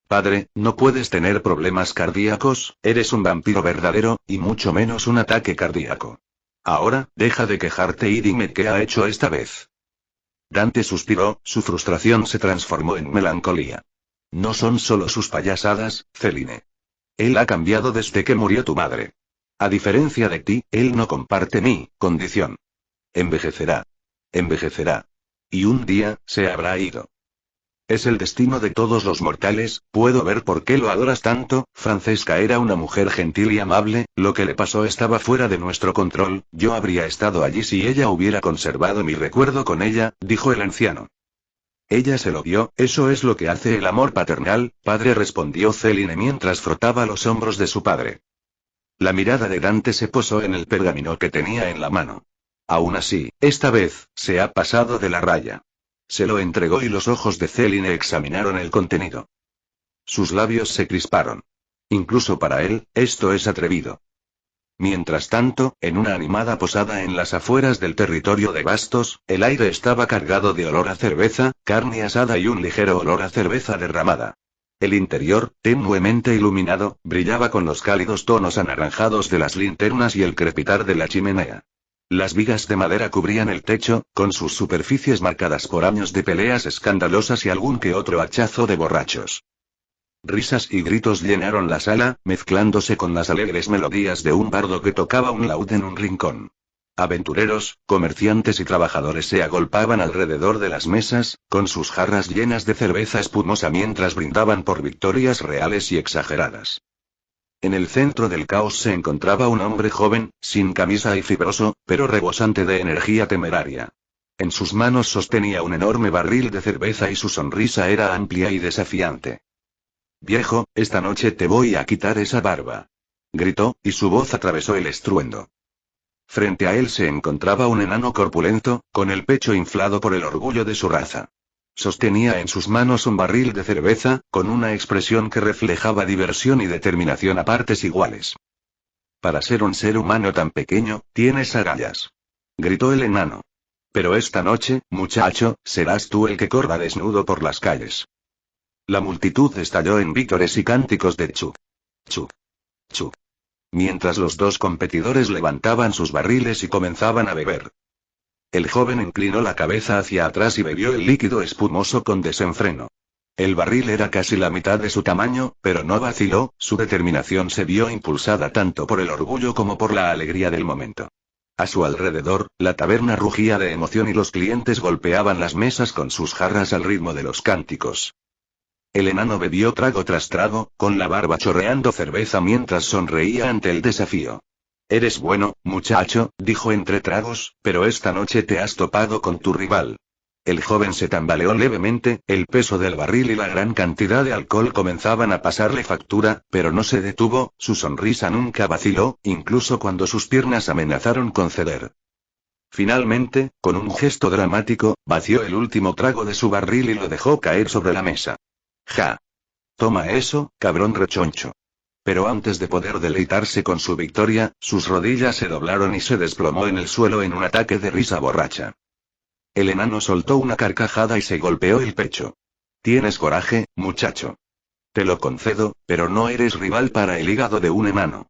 Padre, no puedes tener problemas cardíacos, eres un vampiro verdadero, y mucho menos un ataque cardíaco. Ahora, deja de quejarte y dime qué ha hecho esta vez. Dante suspiró, su frustración se transformó en melancolía. No son solo sus payasadas, Celine. Él ha cambiado desde que murió tu madre. A diferencia de ti, él no comparte mi condición. Envejecerá. Envejecerá. Y un día, se habrá ido. Es el destino de todos los mortales, puedo ver por qué lo adoras tanto. Francesca era una mujer gentil y amable, lo que le pasó estaba fuera de nuestro control, yo habría estado allí si ella hubiera conservado mi recuerdo con ella, dijo el anciano. Ella se lo vio, eso es lo que hace el amor paternal, padre, respondió Celine mientras frotaba los hombros de su padre. La mirada de Dante se posó en el pergamino que tenía en la mano. Aún así, esta vez, se ha pasado de la raya. Se lo entregó y los ojos de Celine examinaron el contenido. Sus labios se crisparon. Incluso para él, esto es atrevido. Mientras tanto, en una animada posada en las afueras del territorio de Bastos, el aire estaba cargado de olor a cerveza, carne asada y un ligero olor a cerveza derramada. El interior, tenuemente iluminado, brillaba con los cálidos tonos anaranjados de las linternas y el crepitar de la chimenea. Las vigas de madera cubrían el techo, con sus superficies marcadas por años de peleas escandalosas y algún que otro hachazo de borrachos. Risas y gritos llenaron la sala, mezclándose con las alegres melodías de un bardo que tocaba un laúd en un rincón. Aventureros, comerciantes y trabajadores se agolpaban alrededor de las mesas, con sus jarras llenas de cerveza espumosa mientras brindaban por victorias reales y exageradas. En el centro del caos se encontraba un hombre joven, sin camisa y fibroso, pero rebosante de energía temeraria. En sus manos sostenía un enorme barril de cerveza y su sonrisa era amplia y desafiante. Viejo, esta noche te voy a quitar esa barba. Gritó, y su voz atravesó el estruendo. Frente a él se encontraba un enano corpulento, con el pecho inflado por el orgullo de su raza. Sostenía en sus manos un barril de cerveza, con una expresión que reflejaba diversión y determinación a partes iguales. Para ser un ser humano tan pequeño, tienes agallas. Gritó el enano. Pero esta noche, muchacho, serás tú el que corra desnudo por las calles. La multitud estalló en vítores y cánticos de chuk, chuk, chuk. Mientras los dos competidores levantaban sus barriles y comenzaban a beber. El joven inclinó la cabeza hacia atrás y bebió el líquido espumoso con desenfreno. El barril era casi la mitad de su tamaño, pero no vaciló, su determinación se vio impulsada tanto por el orgullo como por la alegría del momento. A su alrededor, la taberna rugía de emoción y los clientes golpeaban las mesas con sus jarras al ritmo de los cánticos. El enano bebió trago tras trago, con la barba chorreando cerveza mientras sonreía ante el desafío. Eres bueno, muchacho, dijo entre tragos, pero esta noche te has topado con tu rival. El joven se tambaleó levemente, el peso del barril y la gran cantidad de alcohol comenzaban a pasarle factura, pero no se detuvo, su sonrisa nunca vaciló, incluso cuando sus piernas amenazaron con ceder. Finalmente, con un gesto dramático, vació el último trago de su barril y lo dejó caer sobre la mesa. Ja. Toma eso, cabrón rechoncho. Pero antes de poder deleitarse con su victoria, sus rodillas se doblaron y se desplomó en el suelo en un ataque de risa borracha. El enano soltó una carcajada y se golpeó el pecho. Tienes coraje, muchacho. Te lo concedo, pero no eres rival para el hígado de un enano.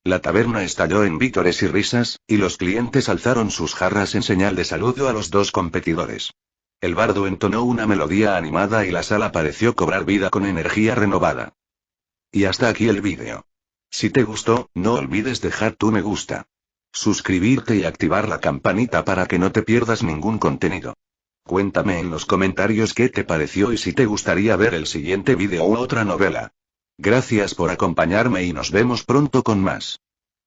La taberna estalló en vítores y risas, y los clientes alzaron sus jarras en señal de saludo a los dos competidores. El bardo entonó una melodía animada y la sala pareció cobrar vida con energía renovada. Y hasta aquí el vídeo. Si te gustó, no olvides dejar tu me gusta. Suscribirte y activar la campanita para que no te pierdas ningún contenido. Cuéntame en los comentarios qué te pareció y si te gustaría ver el siguiente vídeo u otra novela. Gracias por acompañarme y nos vemos pronto con más.